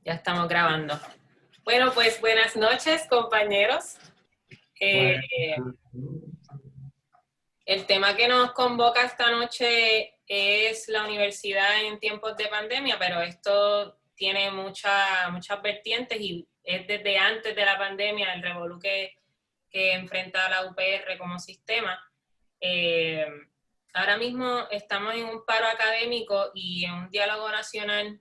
Ya estamos grabando. Bueno, pues buenas noches, compañeros. Eh, el tema que nos convoca esta noche es la universidad en tiempos de pandemia, pero esto tiene muchas vertientes y es desde antes de la pandemia el revolú que enfrenta la UPR como sistema. Ahora mismo estamos en un paro académico y en un diálogo nacional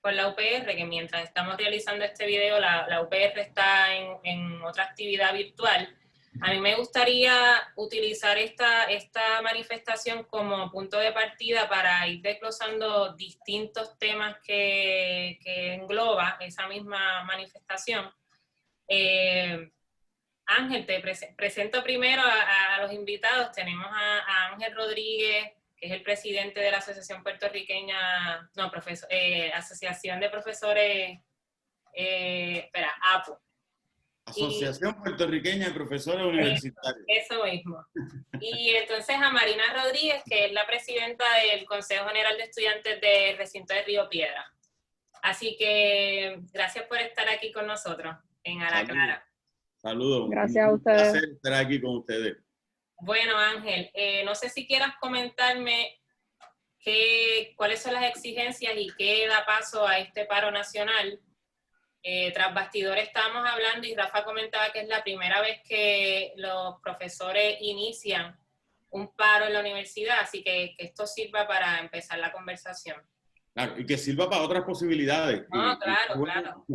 con la UPR, que mientras estamos realizando este video, la UPR está en otra actividad virtual. A mí me gustaría utilizar esta manifestación como punto de partida para ir desglosando distintos temas que engloba esa misma manifestación. Ángel, te presento primero a los invitados. Tenemos a Ángel Rodríguez, que es el presidente de la Asociación Puertorriqueña, Asociación de Profesores, APU. Asociación Puertorriqueña de Profesores Universitarios. Eso mismo. Y entonces a Marina Rodríguez, que es la presidenta del Consejo General de Estudiantes del Recinto de Río Piedra. Así que gracias por estar aquí con nosotros en A la Clara. Saludos. Gracias a ustedes. Un placer estar aquí con ustedes. Bueno, Ángel, no sé si quieras comentarme cuáles son las exigencias y qué da paso a este paro nacional. Tras bastidores estábamos hablando y Rafa comentaba que es la primera vez que los profesores inician un paro en la universidad, así que esto sirva para empezar la conversación. Claro, y que sirva para otras posibilidades. No, claro, claro.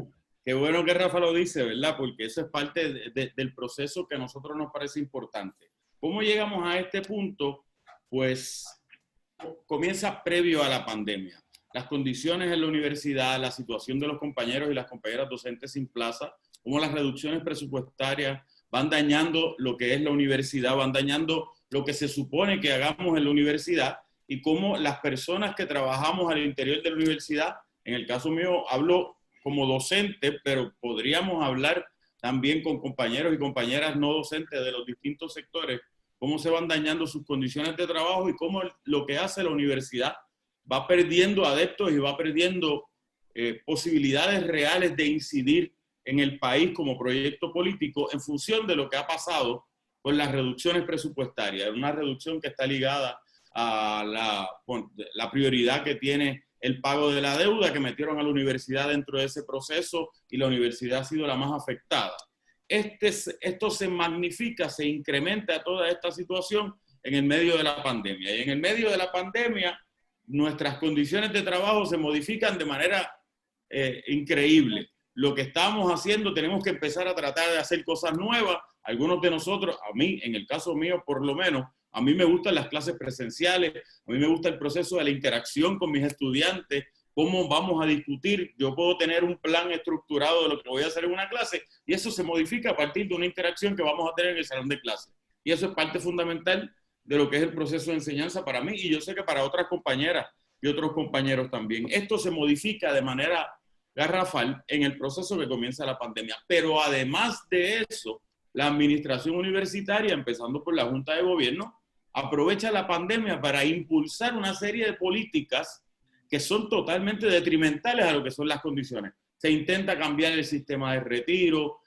Qué bueno que Rafa lo dice, ¿verdad? Porque eso es parte del proceso que a nosotros nos parece importante. ¿Cómo llegamos a este punto? Pues comienza previo a la pandemia. Las condiciones en la universidad, la situación de los compañeros y las compañeras docentes sin plaza, cómo las reducciones presupuestarias van dañando lo que es la universidad, van dañando lo que se supone que hagamos en la universidad y cómo las personas que trabajamos al interior de la universidad, en el caso mío hablo como docente, pero podríamos hablar también con compañeros y compañeras no docentes de los distintos sectores, cómo se van dañando sus condiciones de trabajo y cómo lo que hace la universidad va perdiendo adeptos y va perdiendo posibilidades reales de incidir en el país como proyecto político en función de lo que ha pasado con las reducciones presupuestarias. Una reducción que está ligada a la prioridad que tiene el pago de la deuda, que metieron a la universidad dentro de ese proceso y la universidad ha sido la más afectada. Esto se magnifica, se incrementa toda esta situación en el medio de la pandemia. Y en el medio de la pandemia, nuestras condiciones de trabajo se modifican de manera increíble. Lo que estamos haciendo, tenemos que empezar a tratar de hacer cosas nuevas. Algunos de nosotros, a mí, en el caso mío por lo menos, a mí me gustan las clases presenciales, a mí me gusta el proceso de la interacción con mis estudiantes, cómo vamos a discutir. Yo puedo tener un plan estructurado de lo que voy a hacer en una clase y eso se modifica a partir de una interacción que vamos a tener en el salón de clase. Y eso es parte fundamental de lo que es el proceso de enseñanza para mí y yo sé que para otras compañeras y otros compañeros también. Esto se modifica de manera garrafal en el proceso que comienza la pandemia. Pero además de eso, la administración universitaria, empezando por la Junta de Gobierno, aprovecha la pandemia para impulsar una serie de políticas que son totalmente detrimentales a lo que son las condiciones. Se intenta cambiar el sistema de retiro,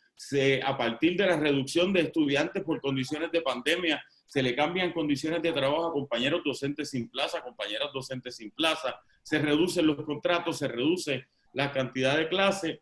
a partir de la reducción de estudiantes por condiciones de pandemia, se le cambian condiciones de trabajo a compañeros docentes sin plaza, compañeras docentes sin plaza, se reducen los contratos, se reduce la cantidad de clases,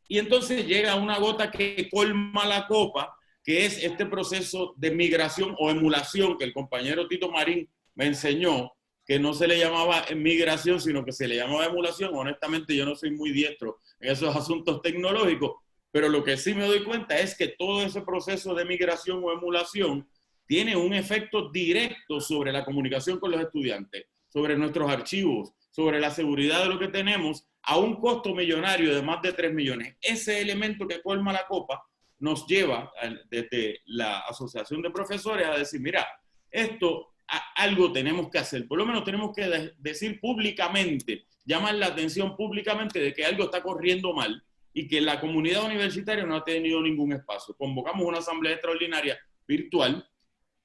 y entonces llega una gota que colma la copa, que es este proceso de migración o emulación que el compañero Tito Marín me enseñó, que no se le llamaba migración, sino que se le llamaba emulación. Honestamente, yo no soy muy diestro en esos asuntos tecnológicos, pero lo que sí me doy cuenta es que todo ese proceso de migración o emulación tiene un efecto directo sobre la comunicación con los estudiantes, sobre nuestros archivos, sobre la seguridad de lo que tenemos, a un costo millonario de más de 3 millones. Ese elemento que colma la copa nos lleva desde la Asociación de Profesores a decir, mira, algo tenemos que hacer, por lo menos tenemos que decir públicamente, llamar la atención públicamente de que algo está corriendo mal y que la comunidad universitaria no ha tenido ningún espacio. Convocamos una asamblea extraordinaria virtual,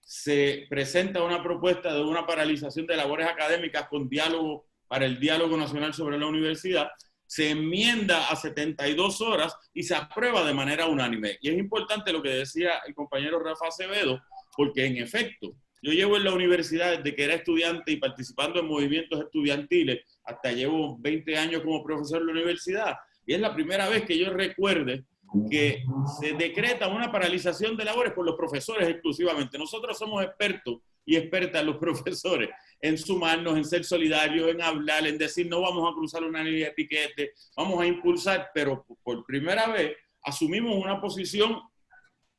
se presenta una propuesta de una paralización de labores académicas con diálogo para el diálogo nacional sobre la universidad, se enmienda a 72 horas y se aprueba de manera unánime. Y es importante lo que decía el compañero Rafa Acevedo, porque en efecto, yo llevo en la universidad desde que era estudiante y participando en movimientos estudiantiles, hasta llevo 20 años como profesor en la universidad, y es la primera vez que yo recuerde que se decreta una paralización de labores por los profesores exclusivamente. Nosotros somos expertos y expertas los profesores en sumarnos, en ser solidarios, en hablar, en decir no vamos a cruzar una línea de piquete, vamos a impulsar, pero por primera vez asumimos una posición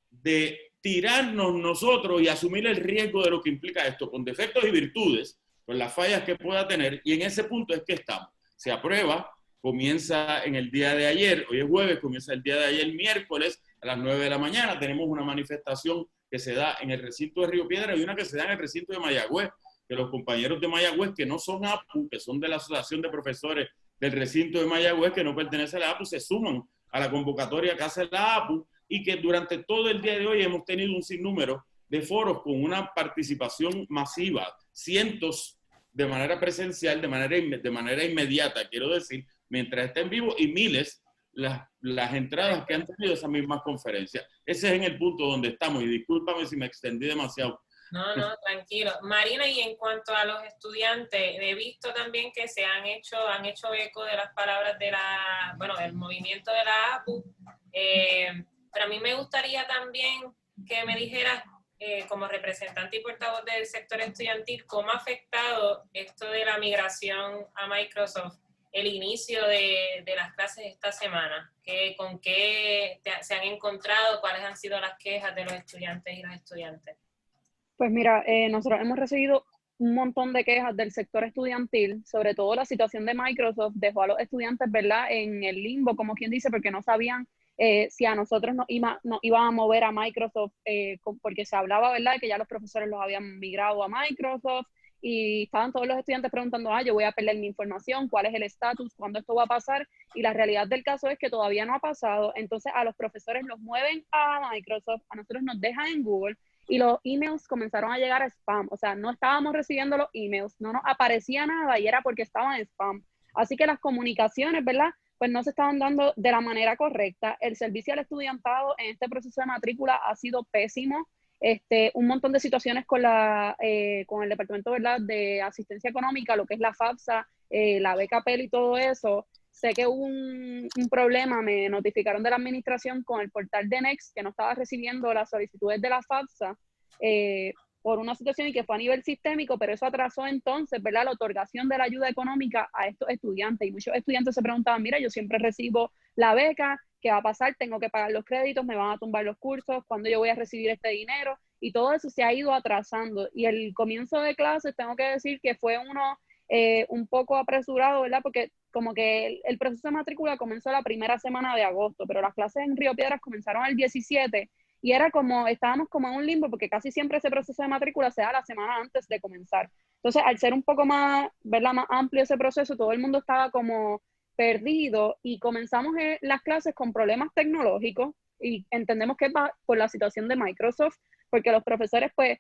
de tirarnos nosotros y asumir el riesgo de lo que implica esto, con defectos y virtudes, con las fallas que pueda tener, y en ese punto es que estamos. Se aprueba, comienza en el día de ayer, hoy es jueves, comienza el día de ayer, miércoles, a las 9 de la mañana, tenemos una manifestación que se da en el recinto de Río Piedras y una que se da en el recinto de Mayagüez, que los compañeros de Mayagüez, que no son APU, que son de la Asociación de Profesores del recinto de Mayagüez, que no pertenece a la APU, se suman a la convocatoria que hace la APU, y que durante todo el día de hoy hemos tenido un sinnúmero de foros con una participación masiva, cientos de manera presencial, de manera inmediata, quiero decir, mientras está en vivo, y miles las entradas que han tenido esas mismas conferencias. Ese es en el punto donde estamos, y discúlpame si me extendí demasiado. No, tranquilo. Marina, y en cuanto a los estudiantes, he visto también que han hecho eco de las palabras del movimiento de la APU, pero a mí me gustaría también que me dijeras, como representante y portavoz del sector estudiantil, cómo ha afectado esto de la migración a Microsoft el inicio de las clases esta semana. ¿Con qué se han encontrado? ¿Cuáles han sido las quejas de los estudiantes y las estudiantes? Pues mira, nosotros hemos recibido un montón de quejas del sector estudiantil, sobre todo la situación de Microsoft dejó a los estudiantes, ¿verdad?, en el limbo, como quien dice, porque no sabían si a nosotros nos iban a mover a Microsoft, porque se hablaba, ¿verdad?, de que ya los profesores los habían migrado a Microsoft, y estaban todos los estudiantes preguntando, yo voy a perder mi información, ¿cuál es el estatus? ¿Cuándo esto va a pasar? Y la realidad del caso es que todavía no ha pasado. Entonces a los profesores los mueven a Microsoft, a nosotros nos dejan en Google, y los emails comenzaron a llegar a spam. O sea, no estábamos recibiendo los emails, no nos aparecía nada y era porque estaban en spam. Así que las comunicaciones, ¿verdad?, pues no se estaban dando de la manera correcta. El servicio al estudiantado en este proceso de matrícula ha sido pésimo. Un montón de situaciones con el Departamento, ¿verdad?, de Asistencia Económica, lo que es la FAFSA, la beca PEL y todo eso. Sé que hubo un problema, me notificaron de la administración con el portal de Next, que no estaba recibiendo las solicitudes de la FAFSA por una situación y que fue a nivel sistémico, pero eso atrasó entonces, ¿verdad?, la otorgación de la ayuda económica a estos estudiantes. Y muchos estudiantes se preguntaban, mira, yo siempre recibo la beca, ¿qué va a pasar? Tengo que pagar los créditos, me van a tumbar los cursos, ¿cuándo yo voy a recibir este dinero? Y todo eso se ha ido atrasando. Y el comienzo de clases, tengo que decir que fue un poco apresurado, ¿verdad? Porque como que el proceso de matrícula comenzó la primera semana de agosto, pero las clases en Río Piedras comenzaron el 17 y estábamos como en un limbo porque casi siempre ese proceso de matrícula se da la semana antes de comenzar. Entonces, al ser un poco más, ¿verdad?, más amplio ese proceso, todo el mundo estaba como perdido y comenzamos las clases con problemas tecnológicos y entendemos que es por la situación de Microsoft, porque los profesores pues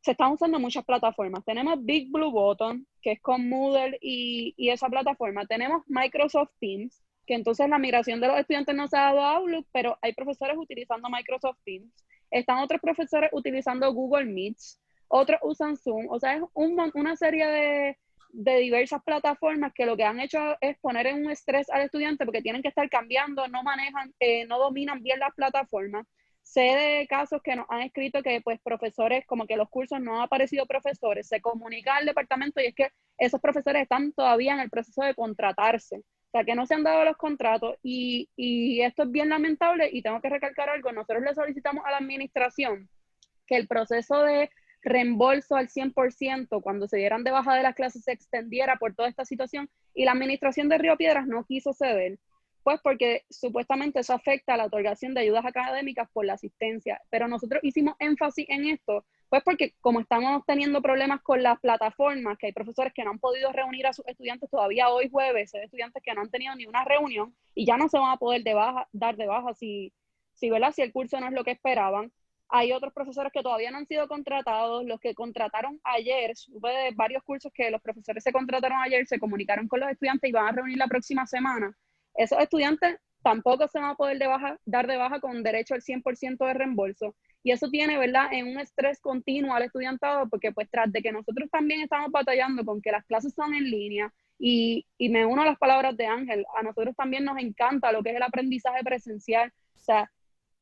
se están usando muchas plataformas. Tenemos Big Blue Button, que es con Moodle y esa plataforma. Tenemos Microsoft Teams, que entonces la migración de los estudiantes no se ha dado a Outlook, pero hay profesores utilizando Microsoft Teams. Están otros profesores utilizando Google Meets, otros usan Zoom. O sea, es una serie de diversas plataformas que lo que han hecho es poner en un estrés al estudiante porque tienen que estar cambiando, no manejan, no dominan bien las plataformas. Sé de casos que nos han escrito que pues profesores, como que los cursos no han aparecido profesores, se comunica al departamento y es que esos profesores están todavía en el proceso de contratarse, o sea que no se han dado los contratos y esto es bien lamentable y tengo que recalcar algo, nosotros le solicitamos a la administración que el proceso de reembolso al 100% cuando se dieran de baja de las clases se extendiera por toda esta situación y la administración de Río Piedras no quiso ceder. Pues porque supuestamente eso afecta a la otorgación de ayudas académicas por la asistencia. Pero nosotros hicimos énfasis en esto, pues porque como estamos teniendo problemas con las plataformas, que hay profesores que no han podido reunir a sus estudiantes todavía hoy jueves, hay estudiantes que no han tenido ni una reunión y ya no se van a poder dar de baja si el curso no es lo que esperaban. Hay otros profesores que todavía no han sido contratados, los que contrataron ayer, supe de varios cursos que los profesores se contrataron ayer, se comunicaron con los estudiantes y van a reunir la próxima semana. esos estudiantes tampoco se van a poder dar de baja con derecho al 100% de reembolso. Y eso tiene, ¿verdad?, en un estrés continuo al estudiantado, porque pues tras de que nosotros también estamos batallando con que las clases son en línea, y me uno a las palabras de Ángel, a nosotros también nos encanta lo que es el aprendizaje presencial, o sea,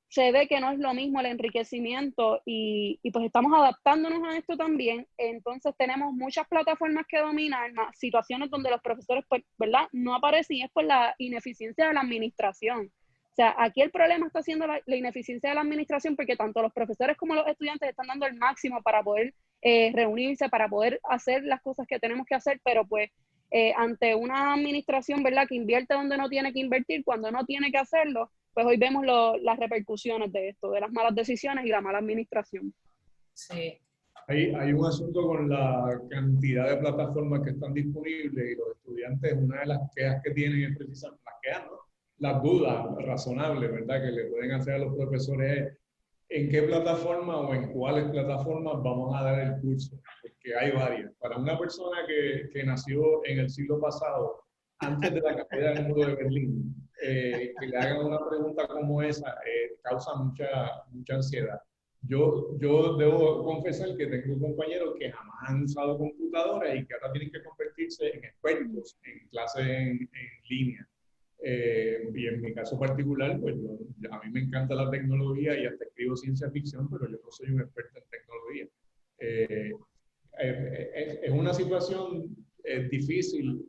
se ve que no es lo mismo el enriquecimiento y pues estamos adaptándonos a esto también. Entonces tenemos muchas plataformas que dominar, más situaciones donde los profesores, pues, ¿verdad?, no aparecen, y es por la ineficiencia de la administración. O sea, aquí el problema está siendo la ineficiencia de la administración, porque tanto los profesores como los estudiantes están dando el máximo para poder reunirse, para poder hacer las cosas que tenemos que hacer, pero pues ante una administración, ¿verdad?, que invierte donde no tiene que invertir, cuando no tiene que hacerlo, pues hoy vemos las repercusiones de esto, de las malas decisiones y la mala administración. Sí. Hay un asunto con la cantidad de plataformas que están disponibles y los estudiantes, una de las quejas que tienen es precisamente las quejas, ¿no? Las dudas razonables, ¿verdad?, que le pueden hacer a los profesores es en qué plataforma o en cuáles plataformas vamos a dar el curso, porque hay varias. Para una persona que nació en el siglo pasado, antes de la caída del muro de Berlín, que le hagan una pregunta como esa causa mucha ansiedad. Yo debo confesar que tengo compañeros que jamás han usado computadoras y que ahora tienen que convertirse en expertos en clases en línea. Y en mi caso particular, pues a mí me encanta la tecnología y hasta escribo ciencia ficción, pero yo no soy un experto en tecnología. Es una situación difícil.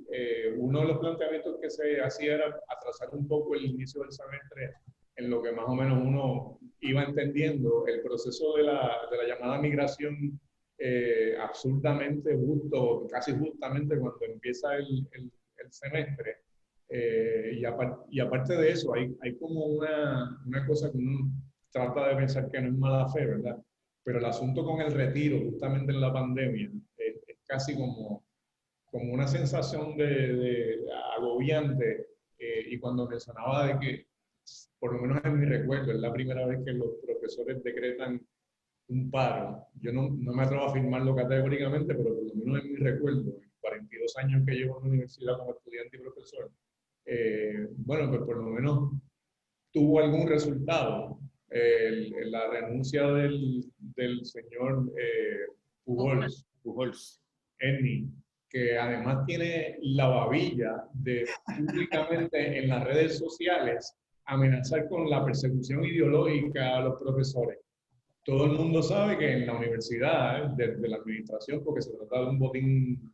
Uno de los planteamientos que se hacía era atrasar un poco el inicio del semestre en lo que más o menos uno iba entendiendo el proceso de la llamada migración absurdamente justo, casi justamente cuando empieza el semestre. Y aparte de eso, hay como una cosa que uno trata de pensar que no es mala fe, ¿verdad? Pero el asunto con el retiro, justamente en la pandemia, es casi como una sensación de agobiante. Y cuando mencionaba de que, por lo menos en mi recuerdo, es la primera vez que los profesores decretan un paro. Yo no me atrevo a afirmarlo categóricamente, pero por lo menos en mi recuerdo, en 42 años que llevo en la universidad como estudiante y profesor, bueno, pues por lo menos tuvo algún resultado. La renuncia del señor Pujols, Enni, que además tiene la babilla de públicamente en las redes sociales amenazar con la persecución ideológica a los profesores. Todo el mundo sabe que en la universidad, desde la administración, porque se trata de un botín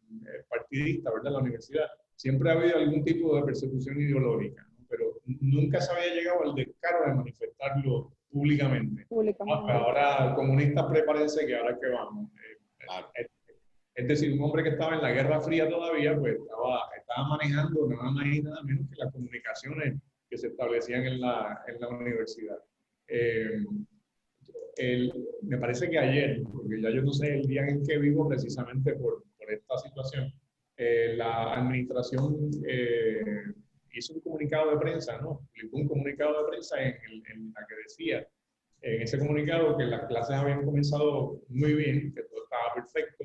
partidista, ¿verdad? En la universidad, siempre ha habido algún tipo de persecución ideológica, ¿no? Pero nunca se había llegado al descaro de manifestarlo públicamente. Ahora, comunistas, prepárense que ahora es que vamos. Es decir, un hombre que estaba en la Guerra Fría todavía, pues estaba manejando nada más y nada menos que las comunicaciones que se establecían en la universidad. Me parece que ayer, porque ya yo no sé el día en que vivo precisamente por esta situación, la administración hizo un comunicado de prensa, ¿no? Publicó un comunicado de prensa en la que decía, en ese comunicado, que las clases habían comenzado muy bien, que todo estaba perfecto.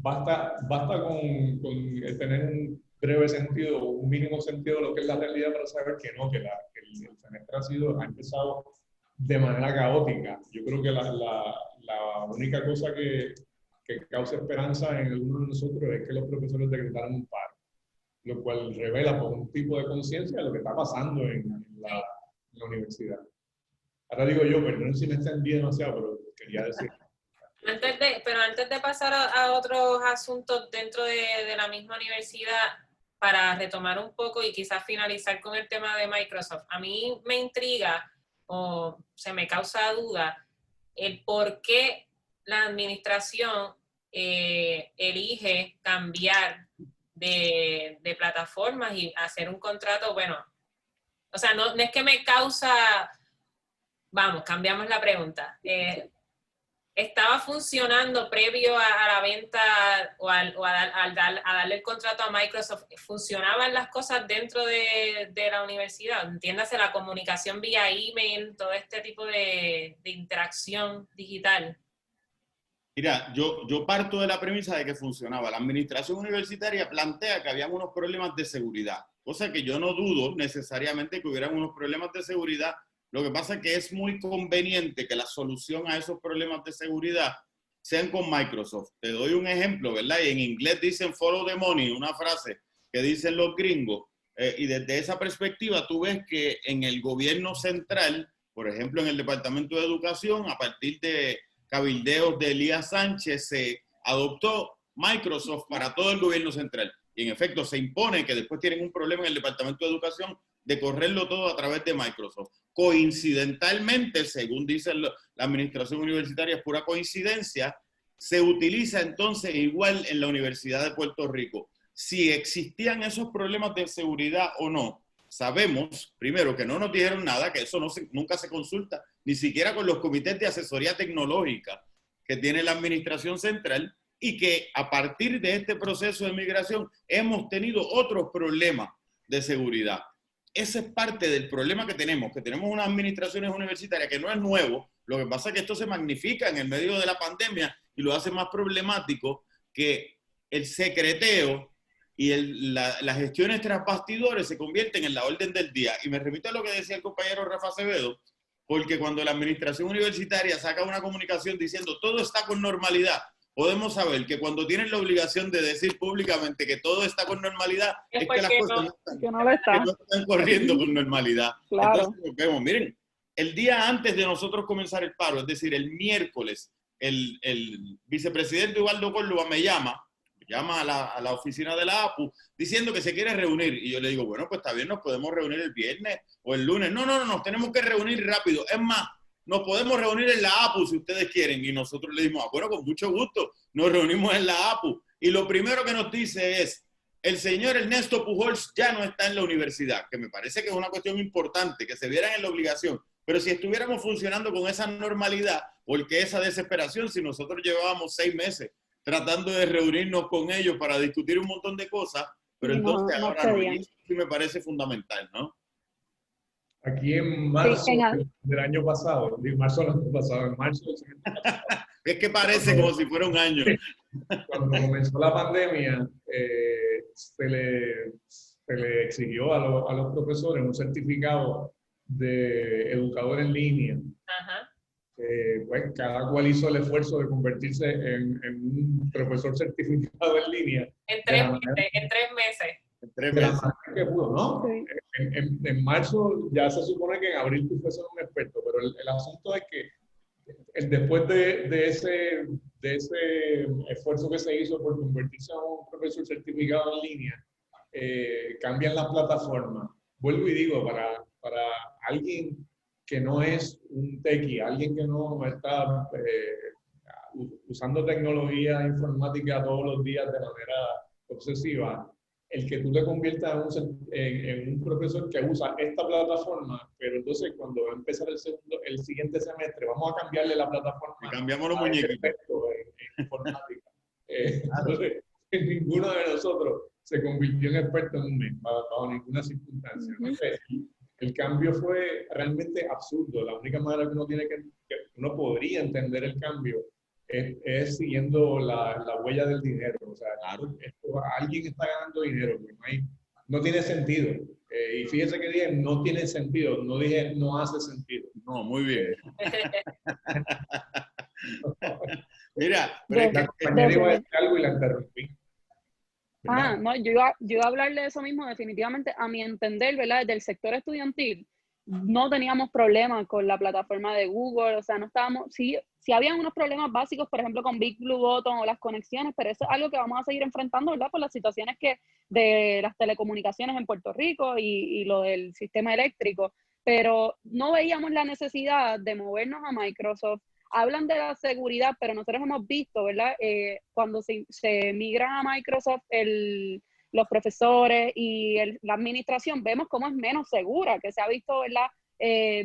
Basta con tener un breve sentido, un mínimo sentido de lo que es la realidad para saber que no, que el semestre ha empezado de manera caótica. Yo creo que la única cosa que causa esperanza en alguno de nosotros es que los profesores decretaron un paro, lo cual revela por un tipo de conciencia de lo que está pasando en la universidad. Ahora digo yo, perdón si me extendí demasiado, pero quería decir. Antes de pasar a otros asuntos dentro de la misma universidad, para retomar un poco y quizás finalizar con el tema de Microsoft, a mí me intriga o se me causa duda el por qué la administración elige cambiar de plataformas y hacer un contrato, bueno, o sea, no es que me causa, vamos, cambiamos la pregunta. ¿Estaba funcionando previo a la venta o a darle el contrato a Microsoft? ¿Funcionaban las cosas dentro de la universidad? Entiéndase, la comunicación vía email, todo este tipo de interacción digital. Mira, yo parto de la premisa de que funcionaba. La administración universitaria plantea que había unos problemas de seguridad, cosa que yo no dudo necesariamente que hubieran unos problemas de seguridad. Lo que pasa es que es muy conveniente que la solución a esos problemas de seguridad sean con Microsoft. Te doy un ejemplo, ¿verdad? Y en inglés dicen follow the money, una frase que dicen los gringos. Y desde esa perspectiva tú ves que en el gobierno central, por ejemplo en el Departamento de Educación, a partir de cabildeos de Elías Sánchez, se adoptó Microsoft para todo el gobierno central. Y en efecto se impone que después tienen un problema en el Departamento de Educación de correrlo todo a través de Microsoft. Coincidentalmente, según dice la administración universitaria, es pura coincidencia, se utiliza entonces igual en la Universidad de Puerto Rico. Si existían esos problemas de seguridad o no, sabemos, primero, que no nos dijeron nada, que eso nunca se consulta, ni siquiera con los comités de asesoría tecnológica que tiene la administración central, y que a partir de este proceso de migración hemos tenido otros problemas de seguridad. Ese es parte del problema que tenemos unas administraciones universitarias que no es nuevo. Lo que pasa es que esto se magnifica en el medio de la pandemia y lo hace más problemático, que el secreteo y las gestiones tras bastidores se convierten en la orden del día. Y me remito a lo que decía el compañero Rafa Acevedo, porque cuando la administración universitaria saca una comunicación diciendo todo está con normalidad, podemos saber que cuando tienen la obligación de decir públicamente que todo está con normalidad, es que las cosas no están corriendo con normalidad. Claro. Entonces, vemos, miren, el día antes de nosotros comenzar el paro, es decir, el miércoles, el vicepresidente Ubaldo Córdoba me llama a la oficina de la APU diciendo que se quiere reunir. Y yo le digo, bueno, pues está bien, nos podemos reunir el viernes o el lunes. No, nos tenemos que reunir rápido. Es más, nos podemos reunir en la APU si ustedes quieren. Y nosotros le dijimos, bueno, con mucho gusto, nos reunimos en la APU. Y lo primero que nos dice es, el señor Ernesto Pujols ya no está en la universidad, que me parece que es una cuestión importante, que se vieran en la obligación. Pero si estuviéramos funcionando con esa normalidad, ¿por qué esa desesperación si nosotros llevábamos 6 meses tratando de reunirnos con ellos para discutir un montón de cosas? Pero entonces ahora no, y eso sí me parece fundamental, ¿no? Aquí en marzo del año pasado, en marzo del año pasado, es que parece como si fuera un año. Cuando comenzó la pandemia, se le exigió a los profesores un certificado de educador en línea. Ajá. Pues cada cual hizo el esfuerzo de convertirse en un profesor certificado en línea. En 3 meses. En 3 de la meses. manera que pudo, ¿no? Sí. En marzo ya se supone que en abril tú fueses un experto, pero el asunto es que después de ese esfuerzo que se hizo por convertirse en un profesor certificado en línea, cambian las plataformas. Vuelvo y digo, para alguien que no es un techie, alguien que no está usando tecnología informática todos los días de manera obsesiva, el que tú te conviertas en un profesor que usa esta plataforma, pero entonces cuando va a empezar el siguiente semestre, vamos a cambiarle la plataforma. Y cambiamos los muñequitos. En informática. Entonces, ninguno de nosotros se convirtió en experto en un mes, bajo ninguna circunstancia. Entonces, el cambio fue realmente absurdo. La única manera que uno podría entender el cambio es siguiendo la huella del dinero. O sea, claro, alguien está ganando dinero, no tiene sentido. Y fíjese que dije, no tiene sentido, no dije no hace sentido. No, muy bien. Mira, pero la compañera iba a decir algo y la interrumpí. ¿Verdad? No, yo iba a hablar de eso mismo. Definitivamente, a mi entender, ¿verdad? Del sector estudiantil, no teníamos problemas con la plataforma de Google, o sea, no estábamos, sí habían unos problemas básicos, por ejemplo, con Big Blue Button o las conexiones, pero eso es algo que vamos a seguir enfrentando, ¿verdad? Por las situaciones de las telecomunicaciones en Puerto Rico y lo del sistema eléctrico, pero no veíamos la necesidad de movernos a Microsoft. Hablan de la seguridad, pero nosotros hemos visto, ¿verdad? Cuando se migran a Microsoft, los profesores y la administración, vemos cómo es menos segura, que se ha visto, ¿verdad?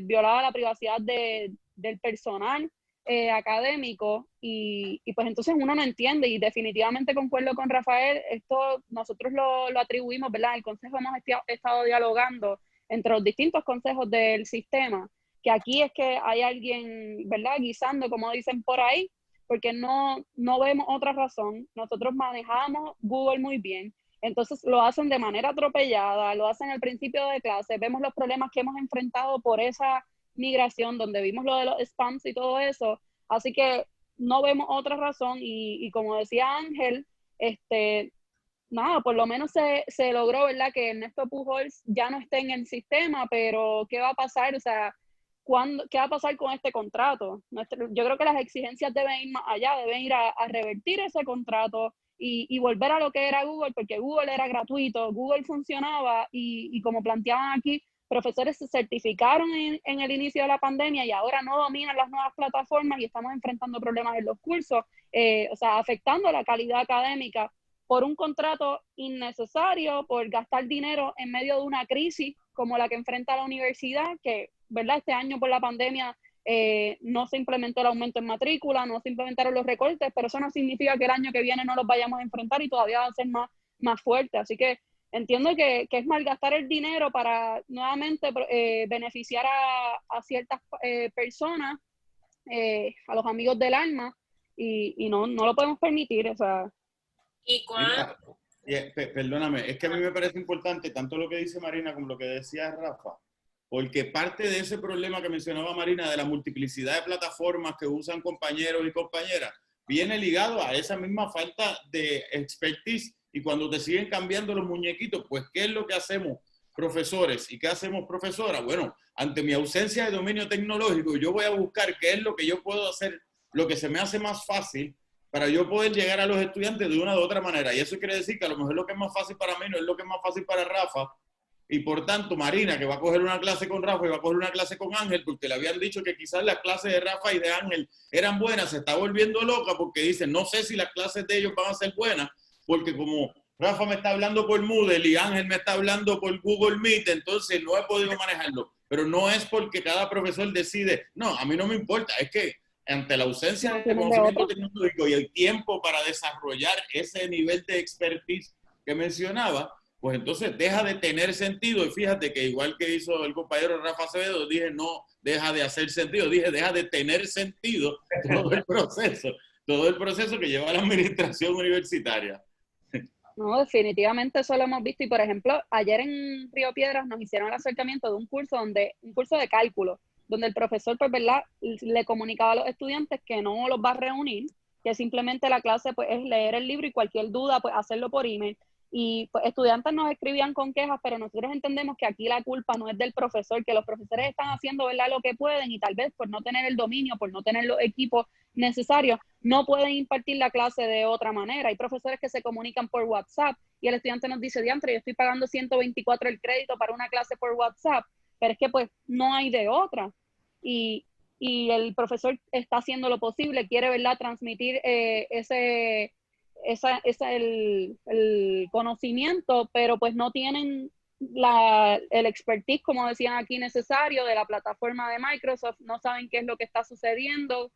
Violada la privacidad del personal académico y pues entonces uno no entiende, y definitivamente concuerdo con Rafael, esto nosotros lo atribuimos, ¿verdad? El Consejo hemos estado dialogando entre los distintos consejos del sistema, que aquí es que hay alguien, ¿verdad? Guisando, como dicen por ahí, porque no vemos otra razón. Nosotros manejamos Google muy bien, entonces lo hacen de manera atropellada, lo hacen al principio de clase, vemos los problemas que hemos enfrentado por esa migración, donde vimos lo de los spams y todo eso, así que no vemos otra razón y como decía Ángel, nada, por lo menos se logró, ¿verdad? Que Ernesto Pujols ya no esté en el sistema, pero ¿qué va a pasar? O sea, ¿qué va a pasar con este contrato? Yo creo que las exigencias deben ir más allá, deben ir a revertir ese contrato y volver a lo que era Google, porque Google era gratuito, Google funcionaba y como planteaban aquí, profesores se certificaron en el inicio de la pandemia y ahora no dominan las nuevas plataformas y estamos enfrentando problemas en los cursos, o sea, afectando la calidad académica por un contrato innecesario, por gastar dinero en medio de una crisis como la que enfrenta la universidad, que, ¿verdad? Este año por la pandemia no se implementó el aumento en matrícula, no se implementaron los recortes, pero eso no significa que el año que viene no los vayamos a enfrentar y todavía va a ser más fuerte. Así que entiendo que es malgastar el dinero para nuevamente beneficiar a ciertas personas, a los amigos del alma, y no lo podemos permitir. O sea, ¿Y Mira, perdóname, es que a mí me parece importante tanto lo que dice Marina como lo que decía Rafa, porque parte de ese problema que mencionaba Marina de la multiplicidad de plataformas que usan compañeros y compañeras, viene ligado a esa misma falta de expertise y cuando te siguen cambiando los muñequitos, pues ¿qué es lo que hacemos profesores y qué hacemos profesoras? Bueno, ante mi ausencia de dominio tecnológico, yo voy a buscar qué es lo que yo puedo hacer, lo que se me hace más fácil para yo poder llegar a los estudiantes de una u otra manera. Y eso quiere decir que a lo mejor lo que es más fácil para mí no es lo que es más fácil para Rafa. Y por tanto, Marina, que va a coger una clase con Rafa y va a coger una clase con Ángel, porque le habían dicho que quizás las clases de Rafa y de Ángel eran buenas, se está volviendo loca porque dice, no sé si las clases de ellos van a ser buenas, porque como Rafa me está hablando por Moodle y Ángel me está hablando por Google Meet, entonces no he podido manejarlo. Pero no es porque cada profesor decide, no, a mí no me importa, es que ante la ausencia de conocimiento tecnológico y el tiempo para desarrollar ese nivel de expertise que mencionaba, pues entonces deja de tener sentido. Y fíjate que igual que hizo el compañero Rafa Acevedo, dije no deja de hacer sentido, dije deja de tener sentido todo el proceso que lleva la administración universitaria. No, definitivamente eso lo hemos visto. Y por ejemplo, ayer en Río Piedras nos hicieron el acercamiento de un curso de cálculo, donde el profesor, pues, ¿verdad?, le comunicaba a los estudiantes que no los va a reunir, que simplemente la clase, pues, es leer el libro y cualquier duda, pues, hacerlo por email. Y pues, estudiantes nos escribían con quejas, pero nosotros entendemos que aquí la culpa no es del profesor, que los profesores están haciendo, ¿verdad?, lo que pueden y tal vez por no tener el dominio, por no tener los equipos necesarios, no pueden impartir la clase de otra manera. Hay profesores que se comunican por WhatsApp y el estudiante nos dice, diantre, yo estoy pagando 124 el crédito para una clase por WhatsApp, pero es que pues no hay de otra. Y el profesor está haciendo lo posible, quiere, ¿verdad?, transmitir el conocimiento, pero pues no tienen el expertise, como decían aquí, necesario de la plataforma de Microsoft, no saben qué es lo que está sucediendo,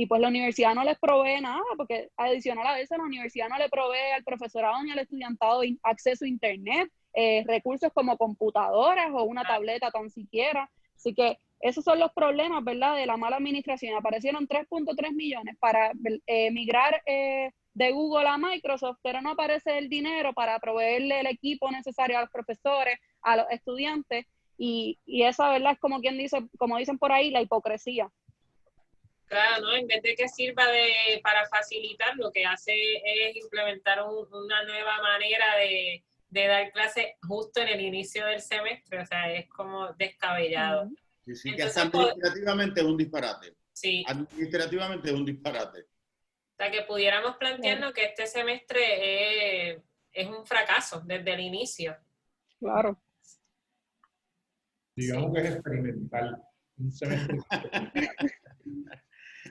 y pues la universidad no les provee nada, porque adicional a eso la universidad no le provee al profesorado ni al estudiantado acceso a internet, recursos como computadoras o una tableta tan siquiera. Así que esos son los problemas, ¿verdad?, de la mala administración. Aparecieron 3.3 millones para migrar de Google a Microsoft, pero no aparece el dinero para proveerle el equipo necesario a los profesores, a los estudiantes, y esa, ¿verdad?, es como quien dice, como dicen por ahí, la hipocresía. Claro, ¿no? En vez de que sirva para facilitar, lo que hace es implementar una nueva manera de dar clases justo en el inicio del semestre, o sea, es como descabellado. Sí, que hasta administrativamente es un disparate. Sí. Administrativamente es un disparate. O sea, que pudiéramos plantearnos que este semestre es un fracaso desde el inicio. Claro. Digamos que es experimental. Un semestre.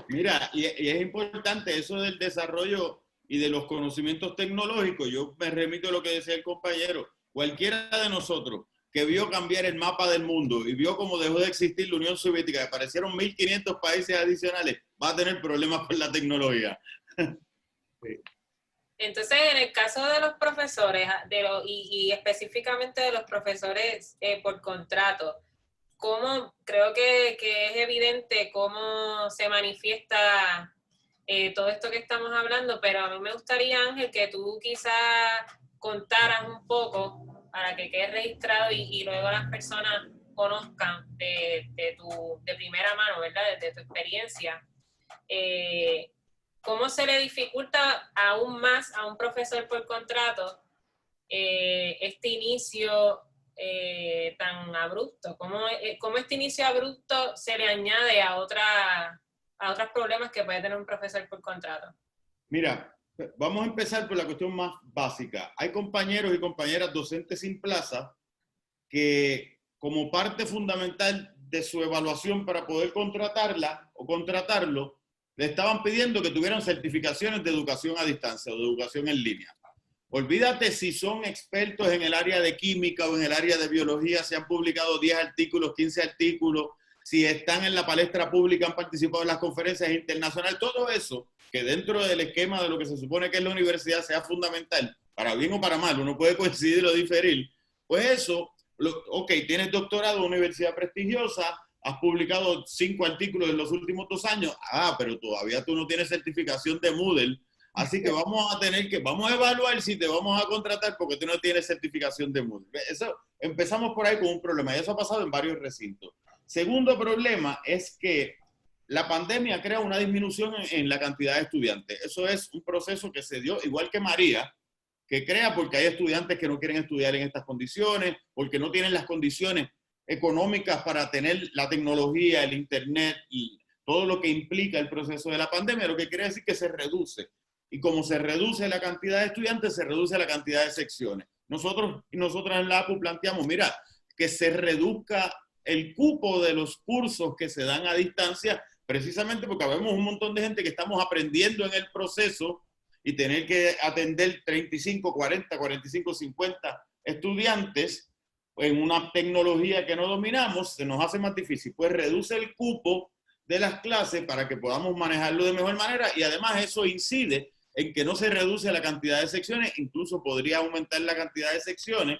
Mira, y es importante eso del desarrollo y de los conocimientos tecnológicos. Yo me remito a lo que decía el compañero. Cualquiera de nosotros que vio cambiar el mapa del mundo y vio cómo dejó de existir la Unión Soviética, que aparecieron 1.500 países adicionales, va a tener problemas con la tecnología. Sí. Entonces, en el caso de los profesores, y específicamente de los profesores por contrato, creo que es evidente cómo se manifiesta todo esto que estamos hablando, pero a mí me gustaría, Ángel, que tú quizás contaras un poco para que quede registrado y luego las personas conozcan de primera mano, ¿verdad? De tu experiencia. ¿Cómo se le dificulta aún más a un profesor por contrato este inicio tan abrupto? ¿Cómo este inicio abrupto se le añade a otros problemas que puede tener un profesor por contrato? Mira, vamos a empezar por la cuestión más básica. Hay compañeros y compañeras docentes sin plaza que, como parte fundamental de su evaluación para poder contratarla o contratarlo, le estaban pidiendo que tuvieran certificaciones de educación a distancia o de educación en línea. Olvídate si son expertos en el área de química o en el área de biología, si han publicado 10 artículos, 15 artículos, si están en la palestra pública, han participado en las conferencias internacionales, todo eso que dentro del esquema de lo que se supone que es la universidad sea fundamental, para bien o para mal, uno puede coincidir o diferir, pues eso, ok, tienes doctorado en una universidad prestigiosa, has publicado 5 artículos en los últimos 2 años, pero todavía tú no tienes certificación de Moodle, así que vamos a evaluar si te vamos a contratar porque tú no tienes certificación de Moodle. Eso, empezamos por ahí con un problema y eso ha pasado en varios recintos. Segundo problema es que la pandemia crea una disminución en la cantidad de estudiantes. Eso es un proceso que se dio, igual que María, que crea porque hay estudiantes que no quieren estudiar en estas condiciones, porque no tienen las condiciones económicas para tener la tecnología, el internet y todo lo que implica el proceso de la pandemia, lo que quiere decir que se reduce. Y como se reduce la cantidad de estudiantes, se reduce la cantidad de secciones. Nosotros en la APU planteamos, mira, que se reduzca el cupo de los cursos que se dan a distancia, precisamente porque vemos un montón de gente que estamos aprendiendo en el proceso y tener que atender 35, 40, 45, 50 estudiantes en una tecnología que no dominamos, se nos hace más difícil. Pues reduce el cupo de las clases para que podamos manejarlo de mejor manera y además eso incide en que no se reduce la cantidad de secciones, incluso podría aumentar la cantidad de secciones